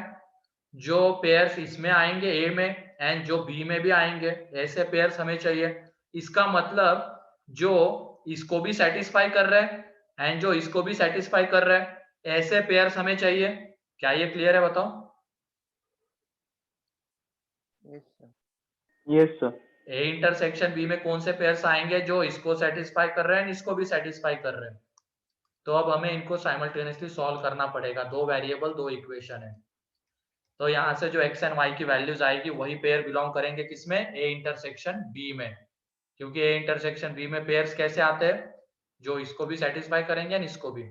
S1: जो पेयर्स इसमें आएंगे A में एंड जो B में भी आएंगे, ऐसे पेयर्स हमें चाहिए। इसका मतलब जो इसको भी सेटिस्फाई कर रहे हैं एंड जो इसको भी सेटिस्फाई कर रहे हैं, ऐसे पेयर्स हमें चाहिए। क्या ये क्लियर है, बताओ?
S5: Yes sir.
S1: A intersection B में कौन से पेयर्स आएंगे, जो इसको सेटिस्फाई कर रहे हैं, इसको भी सेटिस्फाई कर रहे हैं। तो अब हमें इनको साइमल्टेनियसली सॉल्व करना पड़ेगा, 2 वेरिएबल 2 इक्वेशन है। तो यहाँ से जो x एंड y की वैल्यूज आएगी वही पेयर बिलोंग करेंगे किसमें, A इंटरसेक्शन B में, क्योंकि A इंटरसेक्शन B में पेयर्स कैसे आते हैं, जो इसको भी सेटिस्फाई करेंगे एंड इसको भी।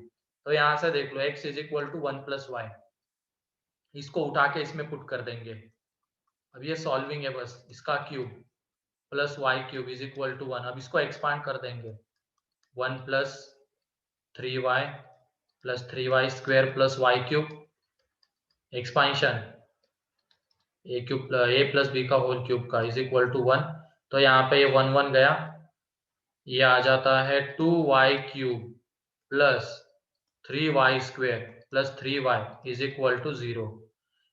S1: तो यहाँ से देख लो x is equal to 1 plus y, इसको उठा के इसमें पुट कर देंगे। अब ये सॉल्विंग है बस, इसका cube plus y cube is equal to 1। अब इसको एक्सपांड कर देंगे, 1 plus 3y plus 3y square plus y cube, expansion a plus b का होल क्यूब का इज इक्वल टू 1। तो यहाँ पे ये 1 1 गया, ये आ जाता है 2y cube plus 3y square plus 3y is equal to 0।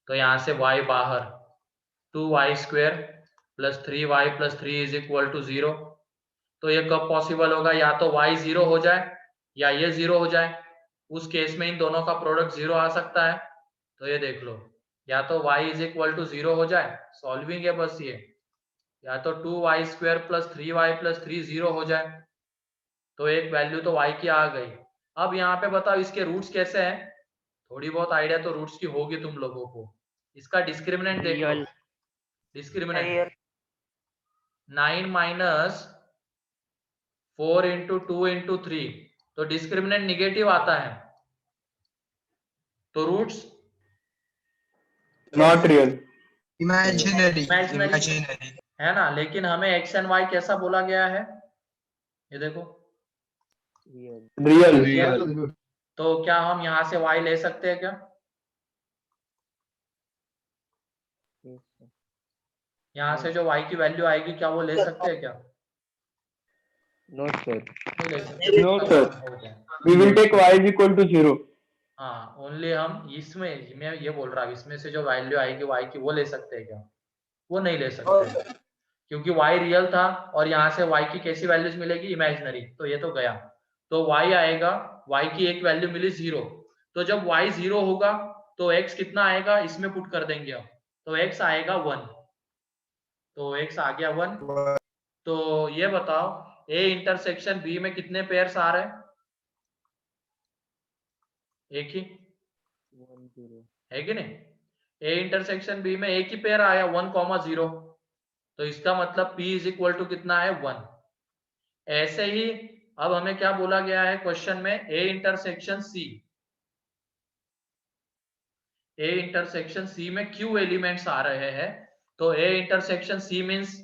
S1: तो यहाँ से y बाहर, 2y square plus 3y plus 3 is equal to 0। तो ये कब पॉसिबल होगा? या तो y 0 हो जाए या ये 0 हो जाए। उस केस में इन दोनों का प्रोडक्ट 0 आ सकता है। तो ये देख लो, या तो y इज इक्वल टू 0 हो जाए, सॉल्विंग है बस ये, या तो 2y square plus 3y plus 3 0 हो जाए। तो एक वैल्यू तो y की आ गई। अब यहाँ पे बताओ इसके रूट्स कैसे हैं? थोड़ी बहुत आइडिया तो रूट्स की होगी तुम लोगों को। इसका डिस्क्रिमिनेंट देख लो।
S2: Real
S1: discriminant 9 minus 4 into 2 into 3, तो डिस्क्रिमिनेंट निगेटिव आता है। तो roots
S5: not real,
S3: imaginary
S1: imaginary
S3: imaginary
S1: है ना, लेकिन हमें एक्स एंड वाई कैसा बोला गया है? ये देखो,
S5: रियल
S1: रियल। तो क्या हम यहाँ से y ले सकते हैं क्या? यहाँ से जो y की वैल्यू आएगी क्या वो ले सकते हैं क्या?
S2: No sir.
S1: नहीं ले सकते।
S5: नो सर,
S1: हो गया।
S5: We will take y is equal to 0।
S1: हाँ, ओनली हम इसमें, मैं ये बोल रहा हूँ, इसमें से जो वैल्यू आएगी y की वो ले सकते हैं क्या? वो नहीं ले सकते, क्योंकि y रियल था और यहाँ से y की कैसी वैल्यूज मिलेगी? इमेजिनरी। तो ये तो गया। तो y आएगा, y की एक वैल्यू मिली 0। तो जब y 0 होगा तो x कितना आएगा? इसमें पुट कर देंगे अब। तो x आएगा 1। तो x आ गया 1। तो ये बताओ a इंटरसेक्शन b में कितने पेयर्स आ रहे हैं? एक ही है कि नहीं? a इंटरसेक्शन b में एक ही पेयर आया 1,0। तो इसका मतलब p इज इक्वल टू कितना है? 1। ऐसे ही अब हमें क्या बोला गया है क्वेश्चन में? a intersection c, a intersection c में q एलिमेंट्स आ रहे हैं। तो a इंटरसेक्शन c मींस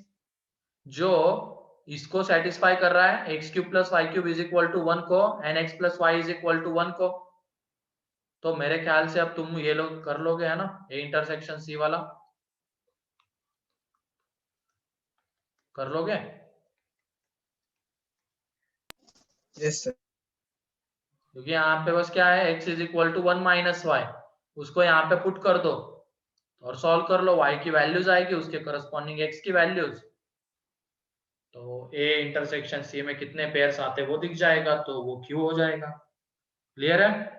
S1: जो इसको सेटिस्फाई कर रहा है, x cube plus y cube is equal to 1 को, and x plus y is equal to 1 को। तो मेरे ख्याल से अब तुम ये लोग कर लोगे, है ना, ए इंटरसेक्शन सी वाला कर लोगे?
S3: Yes sir.
S1: क्योंकि यहाँ पे बस क्या है, x is equal to 1 minus y, उसको यहाँ पे पुट कर दो और सॉल्व कर लो। y की वैल्यूज आएगी, उसके करस्पॉन्डिंग x की वैल्यूज। तो a इंटरसेक्शन c में कितने पेयर्स आते वो दिख जाएगा, तो वो q हो जाएगा। क्लियर है?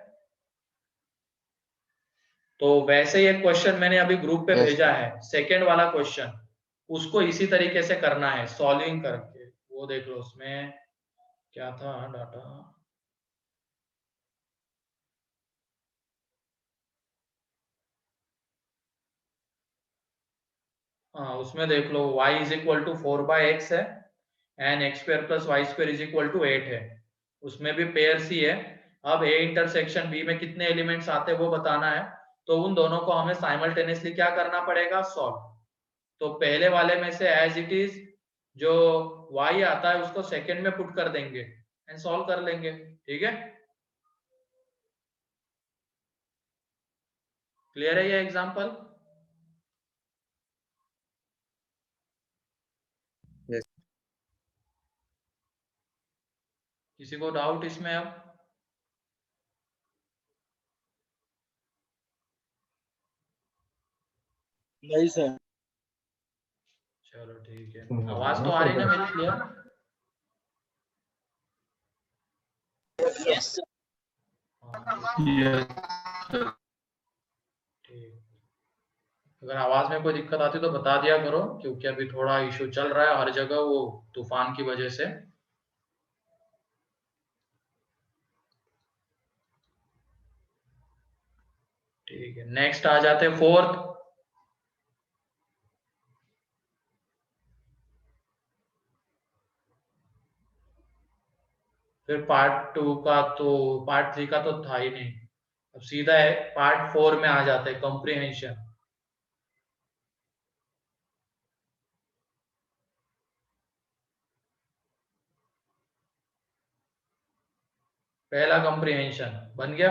S1: तो वैसे ही एक क्वेश्चन मैंने अभी ग्रुप पे भेजा है, सेकेंड वाला क्वेश्चन, उसको इसी तरीके से करना है, सॉल्विंग करके। वो देख लो उसमें क्या था डाटा। हाँ, उसमें देख लो y is equal to 4/x है and x square plus y square is equal to 8 है। उसमें भी पेयर सी है। अब a इंटरसेक्शन b में कितने एलिमेंट्स आते हैं वो बताना है। तो उन दोनों को हमें साइमल्टेनियसली क्या करना पड़ेगा? सॉल्व। तो पहले वाले में से एज इट इज जो y आता है उसको सेकंड में पुट कर देंगे एंड सॉल्व कर लेंगे। ठीक है? क्लियर है ये एग्जांपल? किसी को डाउट इसमें अब?
S5: नहीं सर।
S1: चलो ठीक है। आवाज तो आ रही ना मेरी क्लियर?
S5: यस
S1: ठीक। अगर आवाज में कोई दिक्कत आती तो बता दिया करो, क्योंकि अभी थोड़ा इशू चल रहा है हर जगह वो तूफान की वजह से। ठीक है, नेक्स्ट आ जाते हैं फोर्थ। फिर पार्ट 2 का तो, पार्ट 3 का तो था ही नहीं। अब सीधा है पार्ट 4 में आ जाते हैं, कॉम्प्रिहेंशन। पहला कॉम्प्रिहेंशन बन गया।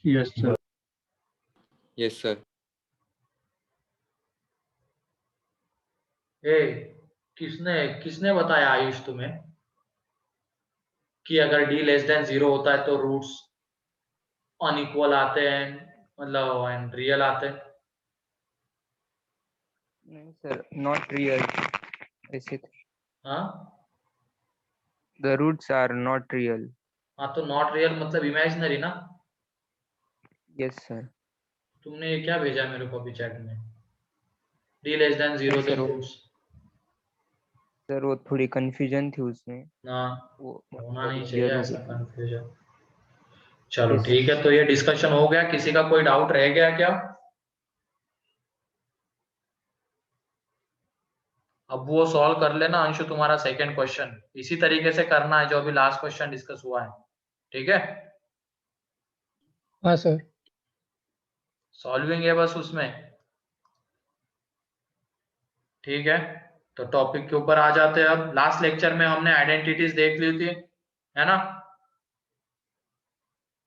S5: Yes sir.
S7: Yes sir.
S1: ए किसने किसने बताया आयुष तुम्हें कि अगर d लेस देन 0 होता है तो रूट्स अनइक्वल आते हैं, मतलब एंड रियल आते हैं?
S2: नहीं सर, नॉट रियल. ऐसे
S1: हाँ
S2: the roots are not real.
S1: हाँ, तो नॉट रियल मतलब इमेजिनरी ना.
S2: Yes sir.
S1: तुमने ये क्या भेजा मेरे को अभी चैट में? d less than 0
S2: sir
S1: then roots.
S2: Sir वो थोड़ी कंफ्यूजन थी उसमें,
S1: ना,
S2: वो
S1: होना नहीं चाहिए
S2: क्लियर हो
S1: ऐसा
S2: गई.
S1: कंफ्यूजन. चलो
S2: Yes,
S1: ठीक है, तो ये डिस्कशन हो गया. किसी का कोई डाउट रह गया क्या? अब वो सॉल्व कर लेना अंशु, तुम्हारा सेकंड क्वेश्चन इसी तरीके से करना है जो अभी लास्ट क्वेश्चन डिस्कस हुआ है. ठीक है,
S5: हाँ सर.
S1: सॉल्विंग है बस उसमें. ठीक है, तो टॉपिक के ऊपर आ जाते हैं. अब लास्ट लेक्चर में हमने आइडेंटिटीज देख ली थी, है ना?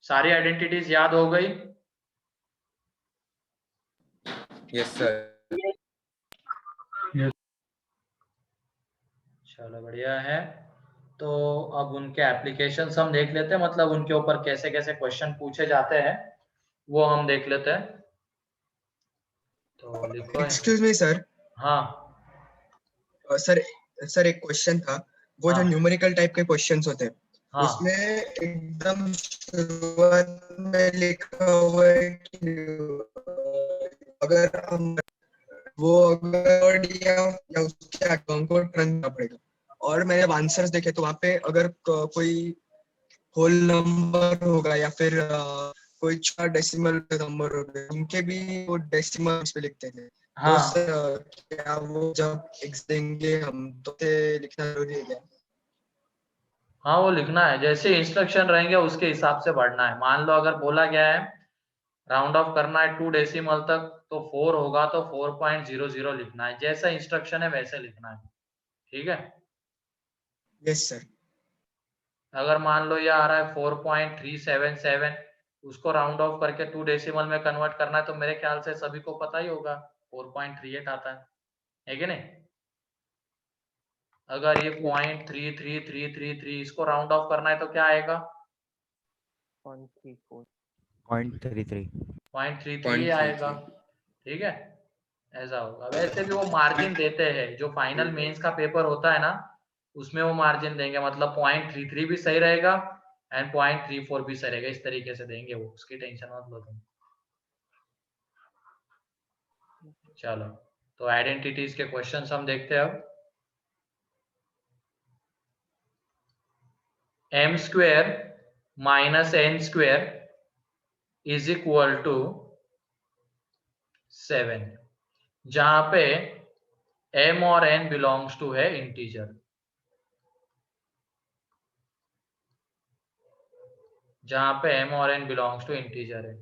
S1: सारी आइडेंटिटीज याद हो गई?
S7: Yes sir.
S1: चलो बढ़िया है. तो अब उनके एप्लीकेशन हम देख लेते हैं, मतलब उनके ऊपर कैसे कैसे क्वेश्चन पूछे जाते हैं वो हम देख लेते हैं. तो लिखो.
S3: Excuse me sir.
S1: हाँ
S3: सर सर एक क्वेश्चन था. वो जो
S1: हाँ
S3: न्यूमेरिकल टाइप के क्वेश्चंस होते हैं
S1: हाँ
S3: उसमें एकदम शुरुआत में लिखा हुआ है कि अगर हम वो अगर या उसके अकाउंट को टर्न करना पड़ेगा. और मैंने अब आंसर्स देखे तो वहाँ पे अगर कोई होल नंबर होगा या फिर कोई छोटा डेसिमल नंबर होगा, उनके भी वो डेसिमल पे लिखते थे. तो
S1: हाँ
S3: सर क्या वो जब एक्स देंगे हम तो लिखना जरूरी है क्या?
S1: हाँ, वो लिखना है. जैसे इंस्ट्रक्शन रहेंगे उसके हिसाब से बढ़ना है. मान लो अगर बोला गया है राउंड ऑफ करना है 2 डेसिमल तक, तो 4 होगा तो 4.00 लिखना है. जैसा इंस्ट्रक्शन है वैसे लिखना है. ठीक है.
S3: Yes sir.
S1: अगर मान लो ये आ रहा है 4.377, उसको राउंड ऑफ करके 2 डेसिमल में कन्वर्ट करना है, तो मेरे ख्याल से सभी को पता ही होगा 4.38 आता है कि नहीं? अगर ये 0.33333 इसको राउंड ऑफ करना है तो क्या आएगा?
S2: 0.34.
S6: 0.33.
S1: 0.33 आएगा. ठीक है, ऐसा होगा. वैसे भी वो मार्जिन देते हैं, जो फाइनल मेंस का पेपर होता है ना उसमें वो मार्जिन देंगे, मतलब 0.33 भी सही रहेगा एंड 0.34 भी सही रहेगा. इस तरीके से देंगे वो, उसकी टेंशन मत लो तुम. चलो, तो आइडेंटिटीज के क्वेश्चंस हम देखते हैं अब. m square minus n square is equal to 7, जहां पे m और n बिलोंग्स टू है इंटीजर. जहां पे m और n बिलोंग्स टू इंटीजर है.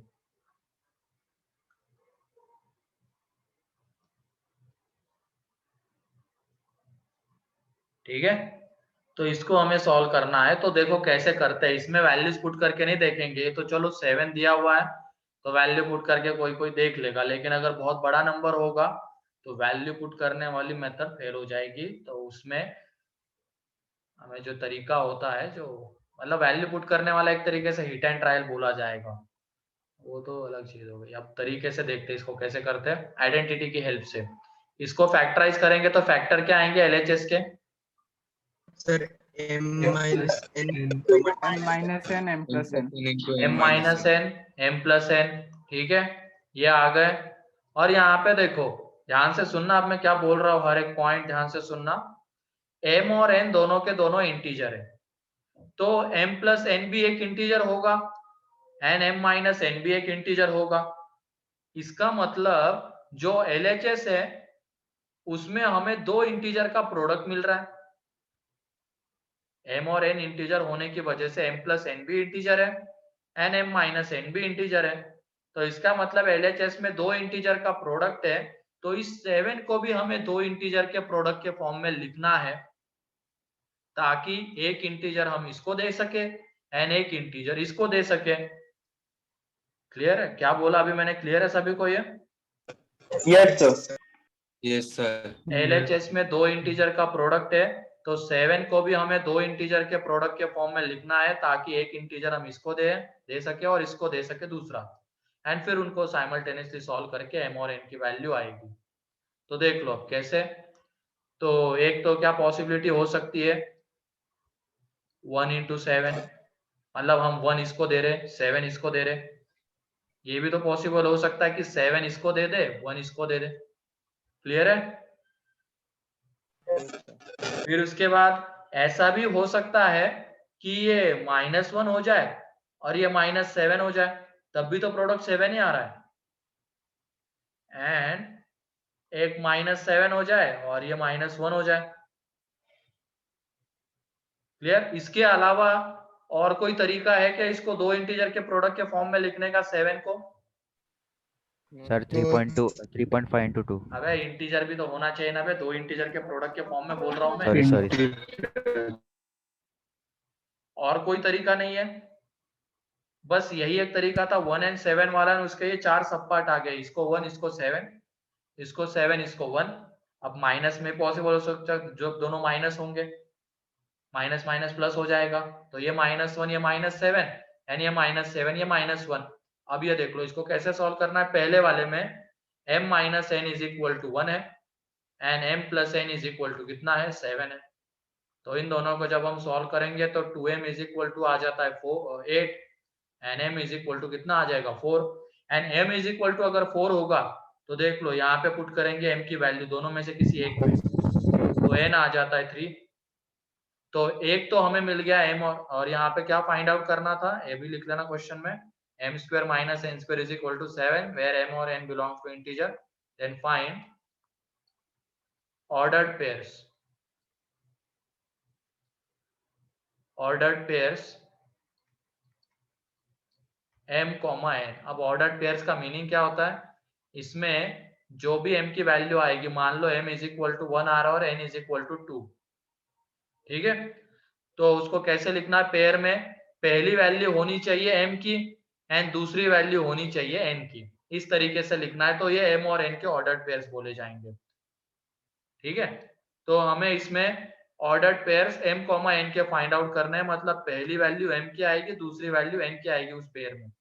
S1: ठीक है, तो इसको हमें सॉल्व करना है. तो देखो कैसे करते हैं. इसमें वैल्यूज पुट करके नहीं देखेंगे. तो चलो 7 दिया हुआ है तो वैल्यू पुट करके कोई कोई देख लेगा, लेकिन अगर बहुत बड़ा नंबर होगा तो वैल्यू पुट करने वाली मेथड फेल हो जाएगी. तो उसमें हमें जो तरीका होता है, जो मतलब वैल्यू पुट करने वाला, एक तरीके से हिट एंड ट्रायल बोला जाएगा, वो तो अलग चीज हो गई. अब तरीके से देखते हैं इसको कैसे करते हैं. आइडेंटिटी की हेल्प से इसको फैक्टराइज करेंगे तो फैक्टर क्या आएंगे एलएचएस के?
S3: Sir m minus n
S10: m minus n m plus n.
S1: m minus n m plus n. ठीक है, ये आ गए. और यहाँ पे देखो, ध्यान से सुनना. अब मैं क्या बोल रहा हूँ हर एक पॉइंट ध्यान से सुनना. m और n दोनों के दोनों इंटीजर है, तो m plus n भी एक इंटीजर होगा एंड m minus n भी एक इंटीजर होगा. इसका मतलब जो LHS है उसमें हमें दो इंटीजर का प्रोडक्ट मिल रहा है. m और n इंटीजर होने की वजह से m plus n भी इंटीजर है एंड m minus n भी इंटीजर है. तो इसका मतलब LHS में दो इंटीजर का प्रोडक्ट है. तो इस 7 को भी हमें दो इंटीजर के प्रोडक्ट के फॉर्म में लिखना है, ताकि एक इंटीजर हम इसको दे सके एंड एक इंटीजर इसको दे सके. क्लियर है क्या बोला अभी मैंने? क्लियर है सभी को ये?
S5: Yes sir.
S7: Yes sir.
S1: LHS में दो इंटीजर का प्रोडक्ट है, तो 7 को भी हमें दो इंटीजर के प्रोडक्ट के फॉर्म में लिखना है ताकि एक इंटीजर हम इसको दे सके और इसको दे सके दूसरा, एंड फिर उनको साइमल्टेनियसली सॉल्व करके m और n की वैल्यू आएगी। तो देख लो अब कैसे। तो एक तो क्या पॉसिबिलिटी हो सकती है 1 into 7, मतलब हम 1 इसको दे रहे 7 इसको दे रहे। ये भी तो पॉसिबल हो सकता है कि 7 इसको दे दे 1 इसको दे दे। क्लियर है? फिर उसके बाद ऐसा भी हो सकता है कि ये -1 हो जाए और ये -7 हो जाए, तब भी तो प्रोडक्ट 7 ही आ रहा है। एंड एक -7 हो जाए और ये -1 हो जाए। क्लियर? इसके अलावा और कोई तरीका है क्या इसको दो इंटीजर के प्रोडक्ट के फॉर्म में लिखने का 7 को?
S6: Sir 3.2 3.5 into 2।
S1: अबे इंटीजर भी तो होना चाहिए ना बे, दो इंटीजर के प्रोडक्ट के फॉर्म में बोल रहा हूं मैं।
S6: सॉरी
S1: और कोई तरीका नहीं है? बस यही एक तरीका था 1 and 7 वाला, उसके ये 4 सब पार्ट आ गए, इसको 1 इसको 7 इसको 7 इसको 1। अब माइनस में पॉसिबल हो सकता है जो दोनों माइनस होंगे, माइनस माइनस प्लस हो जाएगा, तो ये -1 ये -7 एंड ये -7 ये -1। अब ये देख लो इसको कैसे सॉल्व करना है। पहले वाले में m - n = 1 है एंड m + n = कितना है 7 है। तो इन दोनों को जब हम सॉल्व करेंगे तो 2m = आ जाता है 8 एंड m = कितना आ जाएगा 4। एंड m = अगर 4 होगा तो देख लो यहाँ पे पुट करेंगे m की वैल्यू दोनों में से किसी एक में, तो n आ जाता है 3। तो एक तो हमें मिल गया m, और यहाँ पे क्या फाइंड आउट करना था ये भी लिख लेना क्वेश्चन में, m² - n² = 7 where m और n belongs to integer, then find ordered pairs m, n। अब ऑर्डर्ड पेयर्स का मीनिंग क्या होता है? इसमें जो भी m की वैल्यू आएगी, मान लो m = 1 आ रहा है और n = 2, ठीक है, तो उसको कैसे लिखना है? पेयर में पहली वैल्यू होनी चाहिए m की एंड दूसरी वैल्यू होनी चाहिए n की, इस तरीके से लिखना है। तो ये m और n के ऑर्डर्ड पेयर्स बोले जाएंगे, ठीक है। तो हमें इसमें ऑर्डर्ड पेयर्स m, n के फाइंड आउट करने हैं, मतलब पहली वैल्यू m की आएगी दूसरी वैल्यू n की आएगी उस पेयर में।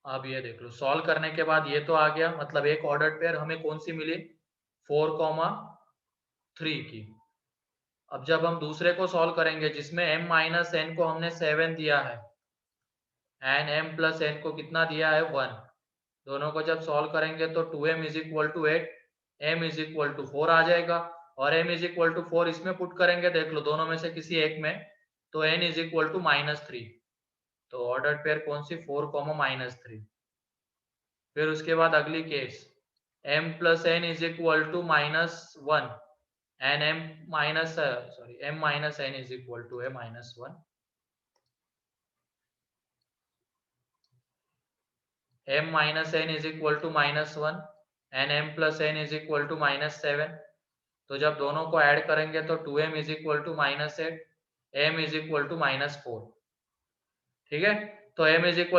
S1: अब ये देख लो सॉल्व करने के बाद ये तो आ गया, मतलब एक ऑर्डर्ड पेयर हमें कौन सी मिली 4, 3 की। अब जब हम दूसरे को सॉल्व करेंगे जिसमें m - n को हमने 7 दिया है एंड m + n को कितना दिया है 1, दोनों को जब सॉल्व करेंगे तो 2m = 8 m = 4 आ जाएगा, और m = 4 इसमें पुट करेंगे देख लो दोनों में से किसी एक में, तो n = -3। तो ऑर्डर्ड पेयर कौन सी 4, -3। फिर उसके बाद अगली case m + n = -1 and m - n = है -1, m - n = -1 and m + n = -7। तो जब दोनों को ऐड करेंगे तो 2m = -8 m = -4, ठीक है। तो m =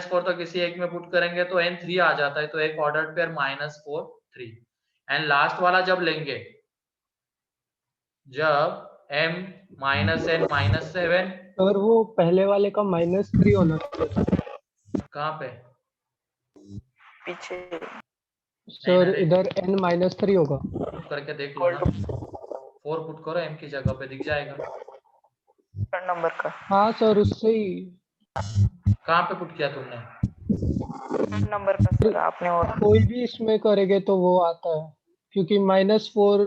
S1: -4 तो किसी एक में पुट करेंगे तो n 3 आ जाता है, तो एक ऑर्डर्ड पेयर -4 3। एंड लास्ट वाला जब लेंगे जब m - n - 7,
S8: और वो पहले वाले का -3 होना चाहिए
S1: कहाँ पे
S4: पीछे
S8: सर,
S1: नहीं,
S8: इधर n -3 होगा।
S1: पुट करके देख लो ना, 4 पुट करो m की जगह पे दिख जाएगा
S4: नंबर का।
S8: हाँ सर, उससे ही
S1: कहाँ पे पुट किया तुमने?
S4: नंबर का सर आपने, और
S8: कोई भी इसमें करेंगे तो वो आता है, क्योंकि -4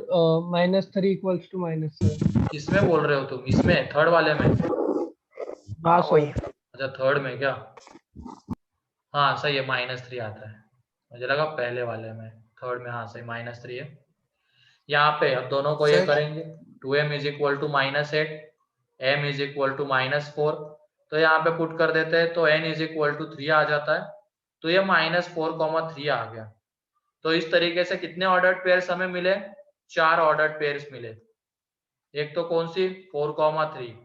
S8: -3 = -7।
S1: किसमें बोल रहे हो तुम? इसमें थर्ड वाले में?
S8: हाँ
S4: वही
S8: सर।
S1: अच्छा थर्ड में क्या? हाँ सही है -3 आता है, मुझे लगा पहले वाले में, थर्ड में। हाँ सही -3 है। यहाँ पे अब दोनों को ये
S7: सर
S1: करेंगे 2m = -8 m = -4, तो यहाँ पे पुट कर देते हैं तो n = 3 आ जाता है, तो ये -4, 3 आ गया। तो इस तरीके से कितने ऑर्डर्ड पेयर्स हमें मिले? 4 ऑर्डर्ड पेयर्स मिले। एक तो कौन सी 4, 3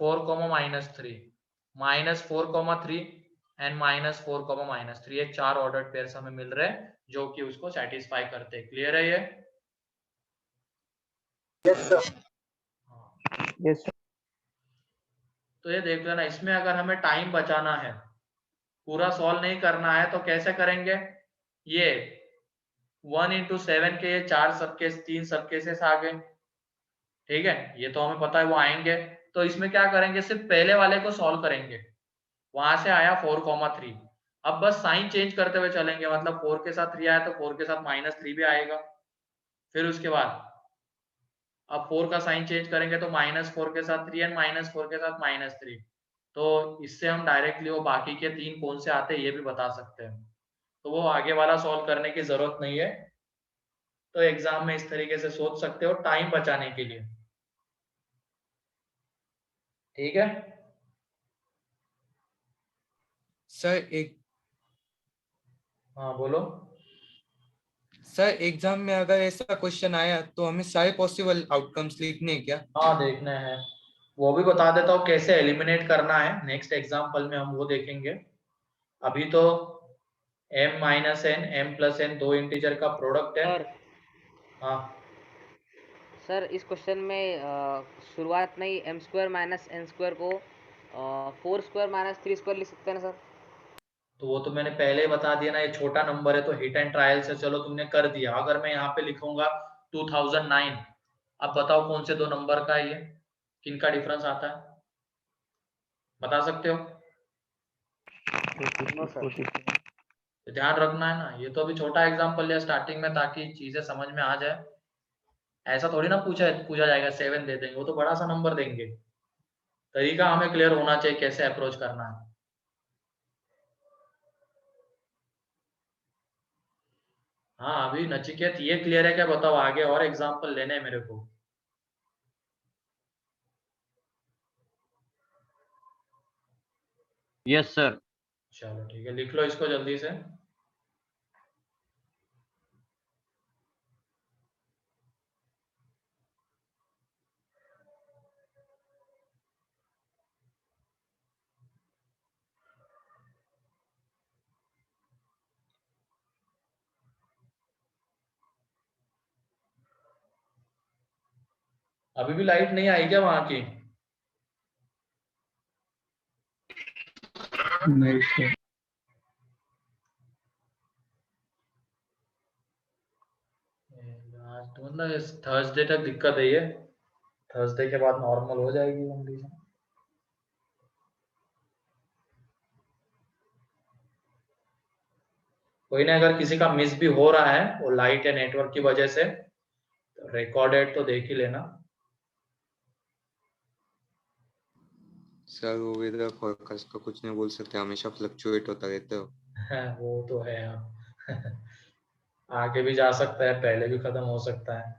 S1: 4, -3 -4, 3 एंड -4, -3, ये 4 ऑर्डर्ड पेयर्स हमें मिल रहे हैं जो कि उसको सेटिस्फाई करते। क्लियर है ये?
S5: Yes, sir.
S1: तो ये देख लेना, इसमें अगर हमें टाइम बचाना है, पूरा सॉल्व नहीं करना है, तो कैसे करेंगे? ये 1 into 7 के ये 4 सबके 3 सबकेसेस आ गए, ठीक है, ये तो हमें पता है वो आएंगे। तो इसमें क्या करेंगे, सिर्फ पहले वाले को सॉल्व करेंगे। वहां से आया 4,3, अब बस साइन चेंज करते हुए चलेंगे, मतलब 4 के साथ 3 आया तो 4 के साथ -3 भी आएगा। फिर उसके बाद अब 4 का साइन चेंज करेंगे तो -4 के साथ 3 एंड -4 के साथ -3। तो इससे हम डायरेक्टली वो बाकी के 3 कौन से आते हैं ये भी बता सकते हैं। तो वो आगे वाला सॉल्व करने की जरूरत नहीं है। तो एग्जाम में इस तरीके से सोच सकते हो टाइम बचाने के लिए, ठीक है।
S7: सर एक
S1: हाँ बोलो।
S7: सर एग्जाम में अगर ऐसा क्वेश्चन आया तो हमें सारे पॉसिबल आउटकम्स लिखने हैं क्या?
S1: हाँ देखने हैं, वो भी बता देता हूँ कैसे एलिमिनेट करना है, नेक्स्ट एग्जाम्पल में हम वो देखेंगे। अभी तो m minus n m plus n दो इंटीजर का प्रोडक्ट है।
S11: सर
S1: हाँ
S11: सर इस क्वेश्चन में शुरुआत में ही M square minus n square को 4 स्क्वायर माइनस 3 स्क्वायर लिख सकते हैं ना सर?
S1: तो वो तो मैंने पहले ही बता दिया ना, ये छोटा नंबर है तो हिट एंड ट्रायल से चलो तुमने कर दिया। अगर मैं यहाँ पे लिखूंगा 2009, अब बताओ कौन से दो नंबर का है ये, किनका डिफरेंस आता है, बता सकते हो?
S11: No sir.
S1: तो ध्यान रखना है ना, ये तो अभी छोटा एग्जाम्पल लिया स्टार्टिंग में ताकि चीजें समझ में आ जाए। ऐसा थोड़ी ना पूछा पूछा जाएगा 7 दे देंगे, वो तो बड़ा सा नंबर देंगे। तरीका हमें क्लियर होना चाहिए कैसे अप्रोच करना है। हाँ अभी नचिकेत ये क्लियर है क्या, बताओ आगे और एग्जाम्पल लेने हैं मेरे को?
S5: Yes, sir.
S1: चलो ठीक है, लिख लो इसको जल्दी से। अभी भी लाइट नहीं आई क्या वहां की?
S3: नहीं सर।
S1: तो मतलब थर्सडे तक दिक्कत है ये, थर्सडे के बाद नॉर्मल हो जाएगी कंडीशन। कोई ना, अगर किसी का मिस भी हो रहा है वो लाइट या नेटवर्क की वजह से, तो रिकॉर्डेड तो देख ही लेना।
S7: सर वो वेदर फोरकास्ट का कुछ नहीं बोल सकते, हमेशा फ्लक्चुएट होता रहता है।
S1: वो तो है आगे भी जा सकता है, पहले भी खत्म हो सकता है।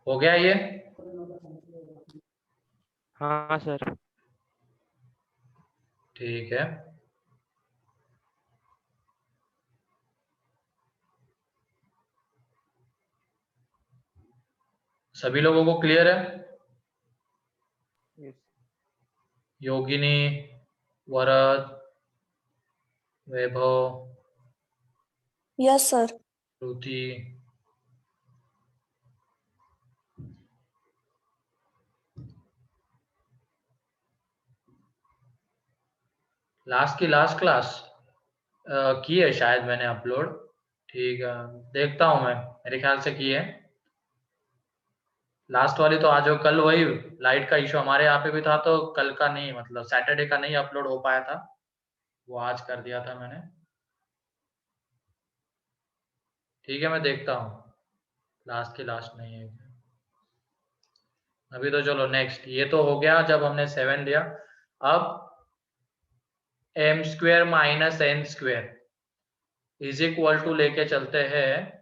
S1: हो गया ये?
S2: हाँ सर।
S1: ठीक है, सभी लोगों को क्लियर है?
S2: Yes.
S1: योगिनी, वरद, वैभव,
S12: यस सर।
S1: श्रुति, लास्ट की लास्ट क्लास की है शायद मैंने अपलोड। ठीक है, देखता हूँ मैं, मेरे ख्याल से की है। लास्ट वाली तो आज हो, कल वही लाइट का इशू हमारे यहाँ पे भी था, तो कल का नहीं, मतलब सैटरडे का नहीं अपलोड हो पाया था, वो आज कर दिया था मैंने। ठीक है मैं देखता हूँ, लास्ट की लास्ट नहीं है अभी। तो चलो नेक्स्ट, ये तो हो गया जब हमने 7 लिया। अब m square minus n square is equal to लेके चलते हैं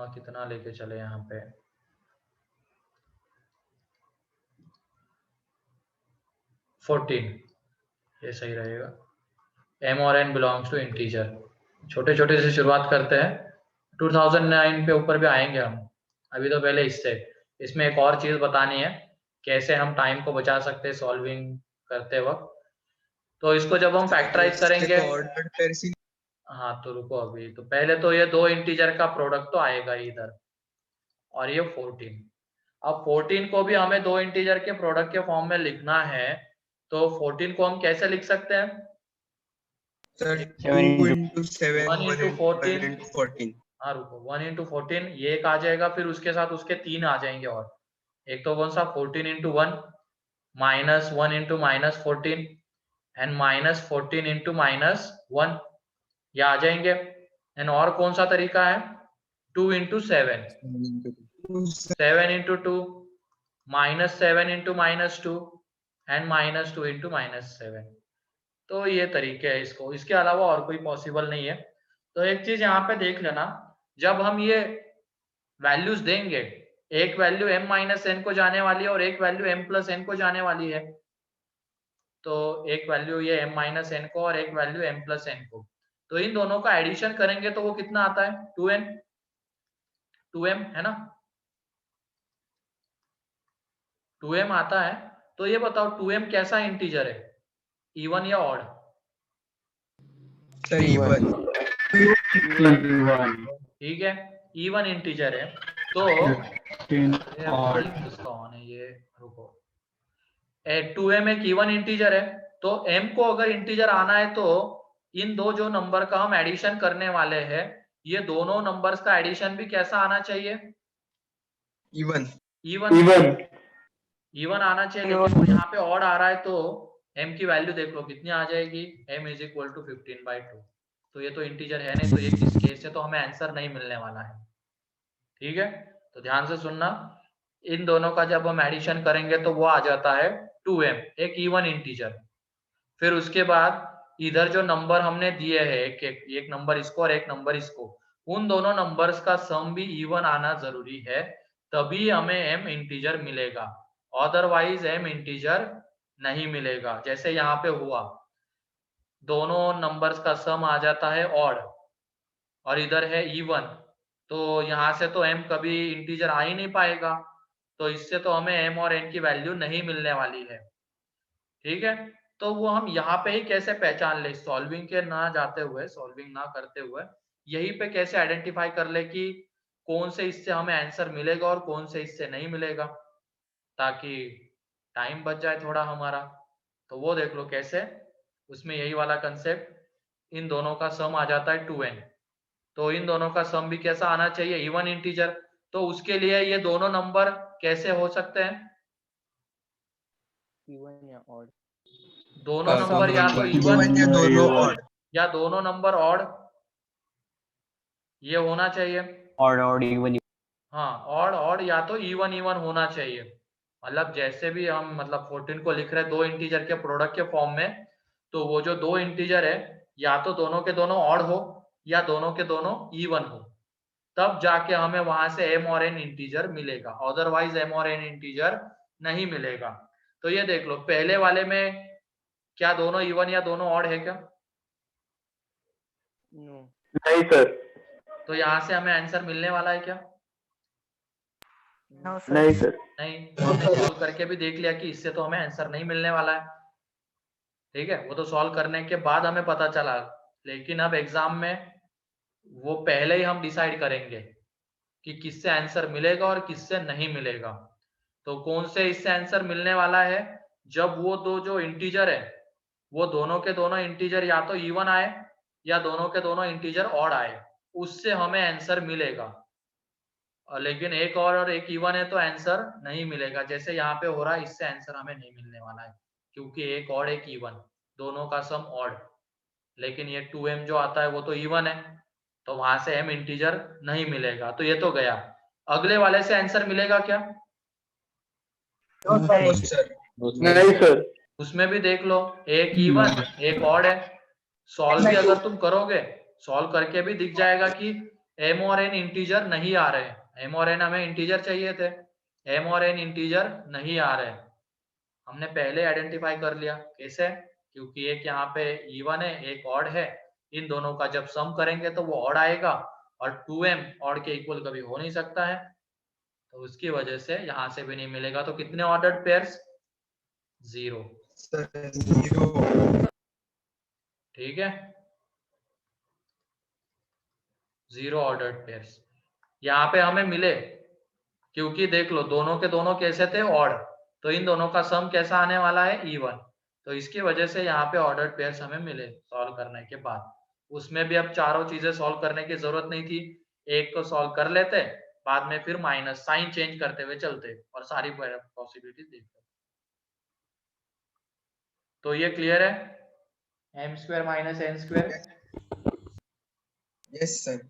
S1: कितना लेके चले यहाँ पे, फोर्टीन, ये सही रहेगा। m और n बिलोंग्स टू इंटीजर। छोटे छोटे से शुरुआत करते हैं, 2009 पे ऊपर भी आएंगे हम, अभी तो पहले इसमें एक और चीज बतानी है, कैसे हम टाइम को बचा सकते हैं सॉल्विंग करते वक्त। तो इसको जब हम फैक्टराइज करेंगे, हाँ तो रुको अभी, तो पहले तो ये दो इंटीजर का प्रोडक्ट तो आएगा इधर, और ये 14। अब 14 को भी हमें दो इंटीजर के प्रोडक्ट के फॉर्म में लिखना है, तो 14 को हम कैसे लिख सकते हैं?
S3: 2 into 7
S1: 1 into 14,
S3: 14।
S1: हाँ रुको, 1 into 14 ये एक आ जाएगा, फिर उसके साथ उसके 3 आ जाएंगे, और एक तो कौन सा 14 into 1, -1 into -14 एंड -14 into -1, ये आ जाएंगे। एंड और कौन सा तरीका है? 2 into 7, 7 into 2, -7 into -2 and -2 into -7। तो ये तरीके है इसको, इसके अलावा और कोई पॉसिबल नहीं है। तो एक चीज यहाँ पे देख लेना, जब हम ये वैल्यूज देंगे, एक वैल्यू m-n को जाने वाली है और एक वैल्यू m+n को जाने वाली है, तो एक वैल्यू ये m-n को और एक वैल्यू m+n को, तो इन दोनों का एडिशन करेंगे तो वो कितना आता है? 2m है ना, 2m आता है। तो ये बताओ 2m कैसा इंटीजर है, इवन या ऑड? ठीक है, इवन इंटीजर है। तो किसका ऑन है ये, रुको, 2m एक इवन इंटीजर है, तो m को अगर इंटीजर आना है तो इन दो जो नंबर का हम एडिशन करने वाले हैं, ये दोनों नंबर्स का एडिशन भी कैसा आना चाहिए? इवन आना चाहिए। लेकिन यहाँ पे ऑड आ रहा है, तो m की वैल्यू देख लो कितनी आ जाएगी, m = 15/2। तो ये तो इंटीजर है नहीं, तो ये किस केस से तो हमें आंसर नहीं मिलने वाला है। ठीक है, तो ध्यान से सुनना, इन दोनों का जब हम एडिशन करेंगे तो वो आ जाता है 2m, एक इवन इंटीजर। फिर उसके बाद इधर जो नंबर हमने दिए हैं, एक नंबर इसको और एक नंबर इसको, उन दोनों नंबर्स का सम भी इवन आना जरूरी है, तभी हमें m इंटीजर मिलेगा, अदरवाइज m इंटीजर नहीं मिलेगा। जैसे यहाँ पे हुआ, दोनों नंबर्स का सम आ जाता है ऑड और इधर है इवन, तो यहाँ से तो m कभी इंटीजर आ ही नहीं पाएगा, तो इससे तो हमें m और n की वैल्यू नहीं मिलने वाली है। ठीक है, तो वो हम यहाँ पे ही कैसे पहचान ले, सॉल्विंग के ना जाते हुए, सॉल्विंग ना करते हुए, यहीं पे कैसे आइडेंटिफाई कर ले कि कौन से इससे हमें आंसर मिलेगा और कौन से इससे नहीं मिलेगा, ताकि टाइम बच जाए थोड़ा हमारा। तो वो देख लो कैसे, उसमें यही वाला कंसेप्ट, इन दोनों का सम आ जाता है 2n, तो इन दोनों का सम भी कैसा आना चाहिए, इवन इंटीजर। तो उसके लिए ये दोनों नंबर कैसे हो सकते हैं?
S2: इवन या ऑड?
S1: दोनों नंबर या तो इवन या दोनों नंबर ऑड, ये होना चाहिए।
S5: Odd even.
S1: हाँ, ऑड या तो इवन होना चाहिए। मतलब जैसे भी हम 14 को लिख रहे हैं दो इंटीजर के प्रोडक्ट के फॉर्म में, तो वो जो दो इंटीजर है या तो दोनों के दोनों ऑड हो या दोनों के दोनों इवन हो, तब जाके हमें वहां से m और n इंटीजर मिलेगा, अदरवाइज m और n इंटीजर नहीं मिलेगा। तो ये देख लो, पहले वाले में क्या दोनों इवन या दोनों ऑड है क्या?
S5: नहीं सर।
S1: तो यहाँ से हमें आंसर मिलने वाला है क्या?
S5: नहीं सर।
S1: नहीं, तो हमने सॉल्व करके भी देख लिया कि इससे तो हमें आंसर नहीं मिलने वाला है। ठीक है, वो तो सॉल्व करने के बाद हमें पता चला, लेकिन अब एग्जाम में वो पहले ही हम डिसाइड करेंगे कि किससे आंसर मिलेगा और किससे नहीं मिलेगा। तो कौन से इससे आंसर मिलने वाला है, जब वो दो जो इंटीजर है वो दोनों के दोनों इंटीजर या तो इवन आए या दोनों के दोनों इंटीजर ऑड आए, उससे हमें आंसर मिलेगा। लेकिन एक और एक इवन है तो आंसर नहीं मिलेगा, जैसे यहाँ पे हो रहा है, इससे आंसर हमें नहीं मिलने वाला है, क्योंकि एक ऑड एक इवन, दोनों का सम ऑड। लेकिन ये 2m जो आता है वो तो इवन है, तो वहां से m इंटीजर नहीं मिलेगा। तो ये तो गया, अगले वाले से आंसर मिलेगा क्या?
S5: नहीं सर।
S1: उसमें भी देख लो, एक इवन एक ऑड है, सॉल्व भी अगर तुम करोगे, सॉल्व करके भी दिख जाएगा कि m और n इंटीजर नहीं आ रहे, m और n हमें इंटीजर चाहिए थे, m और n इंटीजर नहीं आ रहे, हमने पहले आइडेंटिफाई कर लिया। कैसे? क्योंकि एक यहाँ पे इवन है, एक ऑड है, इन दोनों का जब सम करेंगे तो वो ऑड आएगा, और 2m ऑड के इक्वल कभी हो नहीं सकता है, तो उसकी वजह से यहाँ से भी नहीं मिलेगा। तो कितने ऑर्डर्ड पेयर्स? 0।
S3: सर 0।
S1: ठीक है, 0 ऑर्डर्ड पेयर्स यहाँ पे हमें मिले, क्योंकि देख लो दोनों के दोनों कैसे थे? ऑड, तो इन दोनों का सम कैसा आने वाला है? इवन, तो इसकी वजह से यहाँ पे ऑर्डर्ड पेयर्स हमें मिले सॉल्व करने के बाद। उसमें भी अब चारों चीजें सॉल्व करने की जरूरत नहीं थी, एक को सॉल्व कर लेते, बाद में फिर माइनस साइन चेंज करते हुए चलते और सारी पॉसिबिलिटी देखते। तो ये क्लियर है, m square minus n square?
S3: Yes sir.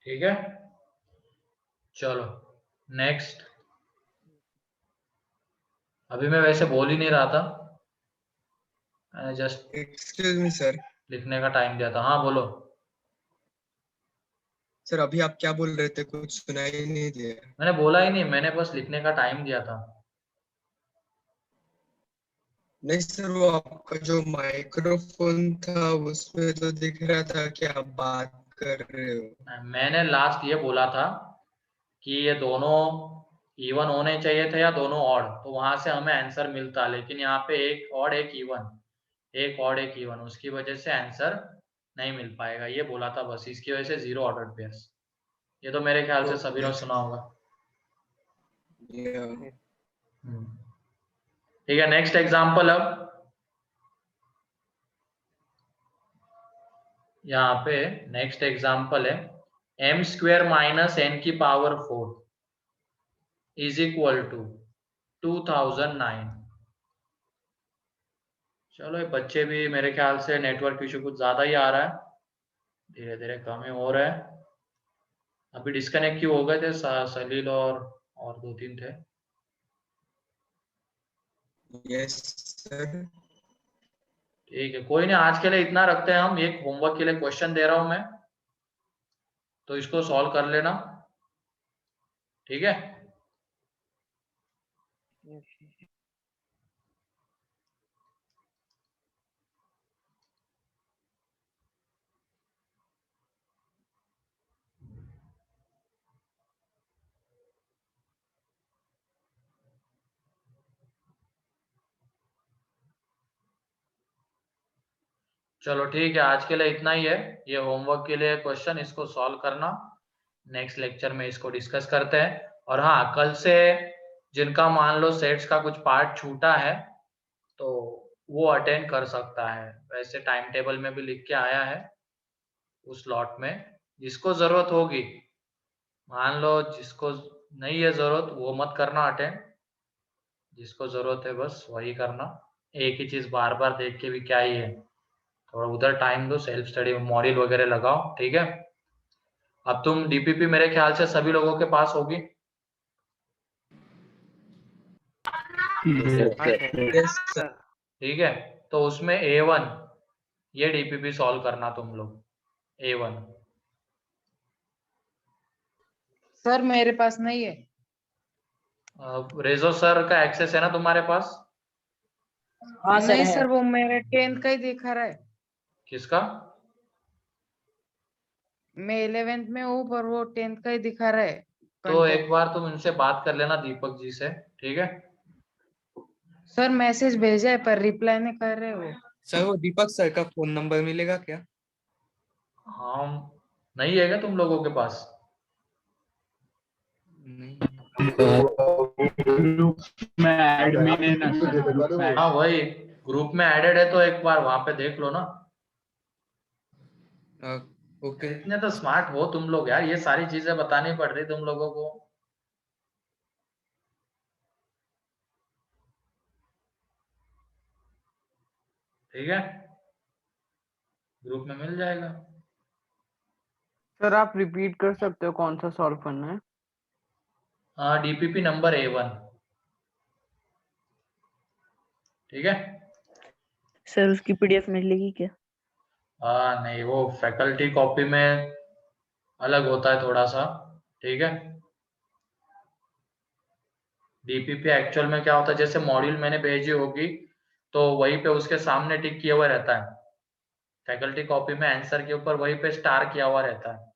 S1: ठीक है, चलो नेक्स्ट। अभी मैं वैसे बोल ही नहीं रहा था, मैंने जस्ट
S3: एक्सक्यूज मी सर।
S1: लिखने का टाइम दिया था। हाँ बोलो।
S3: सर अभी आप क्या बोल रहे थे? कुछ सुनाई नहीं दिया।
S1: मैंने बोला ही नहीं, मैंने बस लिखने का टाइम दिया था।
S3: नहीं सर, वो आपका जो माइक्रोफोन था उसमें तो दिख रहा था कि आप बात कर रहे हो।
S1: मैंने लास्ट ये बोला था कि ये दोनों इवन होने चाहिए थे या दोनों ऑड, तो वहां से हमें आंसर मिलता, लेकिन यहाँ पे एक ऑड एक इवन, एक ऑड एक इवन, उसकी वजह से आंसर नहीं मिल पाएगा, ये बोला था बस। इसकी वजह से 0 ऑर्डर्ड पेयर्स। ये तो मेरे ख्याल से सभी ने सुना होगा। ठीक है, नेक्स्ट एग्जांपल। अब यहाँ पे नेक्स्ट एग्जांपल है m स्क्वायर माइनस n की पावर 4 इज इक्वल टू 2009। चलो ये बच्चे भी मेरे ख्याल से नेटवर्क इशू कुछ ज्यादा ही आ रहा है, धीरे धीरे कम ही हो रहा है। अभी डिस्कनेक्ट क्यों हो गए थे? सलील और 2-3 थे।
S3: Yes sir.
S1: ठीक है, कोई नहीं, आज के लिए इतना रखते हैं हम। एक होमवर्क के लिए क्वेश्चन दे रहा हूं मैं, तो इसको सॉल्व कर लेना, ठीक है? चलो ठीक है, आज के लिए इतना ही है। ये होमवर्क के लिए क्वेश्चन, इसको सॉल्व करना, नेक्स्ट लेक्चर में इसको डिस्कस करते हैं। और हाँ, कल से जिनका मान लो सेट्स का कुछ पार्ट छूटा है तो वो अटेंड कर सकता है, वैसे टाइम टेबल में भी लिख के आया है उस स्लॉट में। जिसको जरूरत होगी, मान लो जिसको नहीं है जरूरत, वो मत करना अटेंड, जिसको जरूरत है बस वही करना, एक ही चीज बार बार देख के भी क्या ही है, थोड़ा उधर टाइम दो, सेल्फ स्टडी मॉड्यूल वगैरह लगाओ, ठीक है। अब तुम डीपीपी मेरे ख्याल से सभी लोगों के पास होगी।
S3: Yes sir.
S1: ठीक है, तो उसमें A1 ये डीपीपी सॉल्व करना तुम लोग, A1।
S13: सर मेरे पास नहीं है।
S1: रेजो सर का एक्सेस है ना तुम्हारे पास?
S13: हाँ नहीं सर, वो मेरे 10th का ही दिखा रहा है।
S1: किसका?
S13: मैं 11th में हूँ पर वो 10th का ही दिखा रहा है।
S1: तो एक बार तुम इनसे बात कर लेना, दीपक जी से, ठीक है।
S13: सर मैसेज भेजा है पर रिप्लाई नहीं कर रहे वो।
S7: सर वो दीपक सर का फोन नंबर मिलेगा क्या?
S1: हाँ, नहीं है क्या तुम लोगों के पास?
S10: ग्रुप में एडमिन है ना सर, ग्रुप में
S1: हाँ वही, ग्रुप में एडेड है तो एक बार वहां पे देख लो ना।
S7: ओके।
S1: इतने तो स्मार्ट हो तुम लोग यार, ये सारी चीजें बतानी पड़ रही तुम लोगों को। ठीक है, ग्रुप में मिल जाएगा।
S5: सर आप रिपीट कर सकते हो कौन सा सॉल्व करना है?
S1: हाँ, डीपीपी नंबर A1, ठीक है।
S4: सर उसकी पीडीएफ मिलेगी क्या?
S1: हाँ नहीं, वो फैकल्टी कॉपी में अलग होता है थोड़ा सा, ठीक है। डीपीपी एक्चुअल में क्या होता है, जैसे मॉड्यूल मैंने भेजी होगी तो वहीं पे उसके सामने टिक किया हुआ रहता है, फैकल्टी कॉपी में आंसर के ऊपर वहीं पे स्टार किया हुआ रहता है।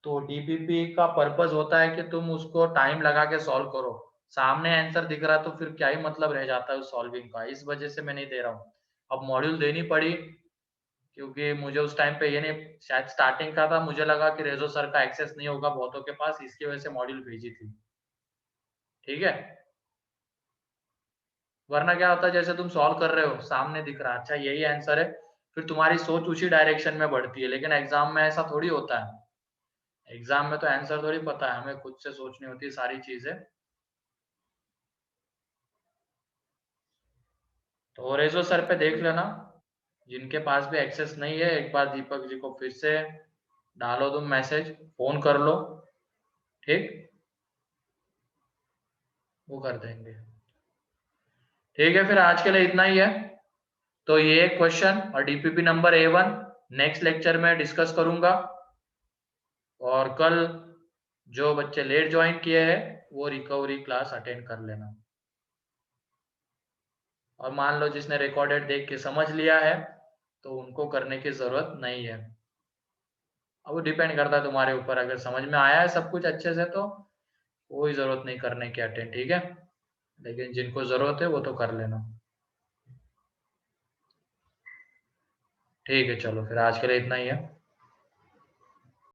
S1: तो डीपीपी का पर्पस होता है कि तुम उसको टाइम लगा के सॉल्व करो, सामने आंसर दिख रहा है तो फिर क्या ही मतलब रह जाता है उस सॉल्विंग का, इस वजह से मैं नहीं दे रहा हूँ। अब मॉड्यूल देनी पड़ी क्योंकि मुझे उस टाइम पे ये नहीं, शायद स्टार्टिंग का था, मुझे लगा कि रेजो सर का एक्सेस नहीं होगा बहुतों के पास, इसकी वजह से मॉड्यूल भेजी थी, ठीक है। वरना क्या होता है, जैसे तुम सॉल्व कर रहे हो सामने दिख रहा है, अच्छा यही आंसर है, फिर तुम्हारी सोच उसी डायरेक्शन में बढ़ती है, लेकिन एग्जाम में ऐसा थोड़ी होता है। एग्जाम में तो आंसर थोड़ी पता है, हमें खुद से सोचनी होती है सारी चीजें। तो रेजो सर पे देख लेना, जिनके पास भी एक्सेस नहीं है एक बार दीपक जी को फिर से डालो तुम मैसेज, फोन कर लो, ठीक, वो कर देंगे। ठीक है, फिर आज के लिए इतना ही है। तो ये क्वेश्चन और DPP number A1 next lecture में डिस्कस करूंगा, और कल जो बच्चे लेट ज्वाइन किए हैं वो रिकवरी क्लास अटेंड कर लेना, और मान लो जिसने रिकॉर्डेड देख के समझ लिया है तो उनको करने की जरूरत नहीं है। अब वो डिपेंड करता है तुम्हारे ऊपर, अगर समझ में आया है सब कुछ अच्छे से तो कोई जरूरत नहीं करने की अटेंड, ठीक है। लेकिन जिनको जरूरत है वो तो कर लेना। ठीक है, चलो फिर आज के लिए इतना ही है।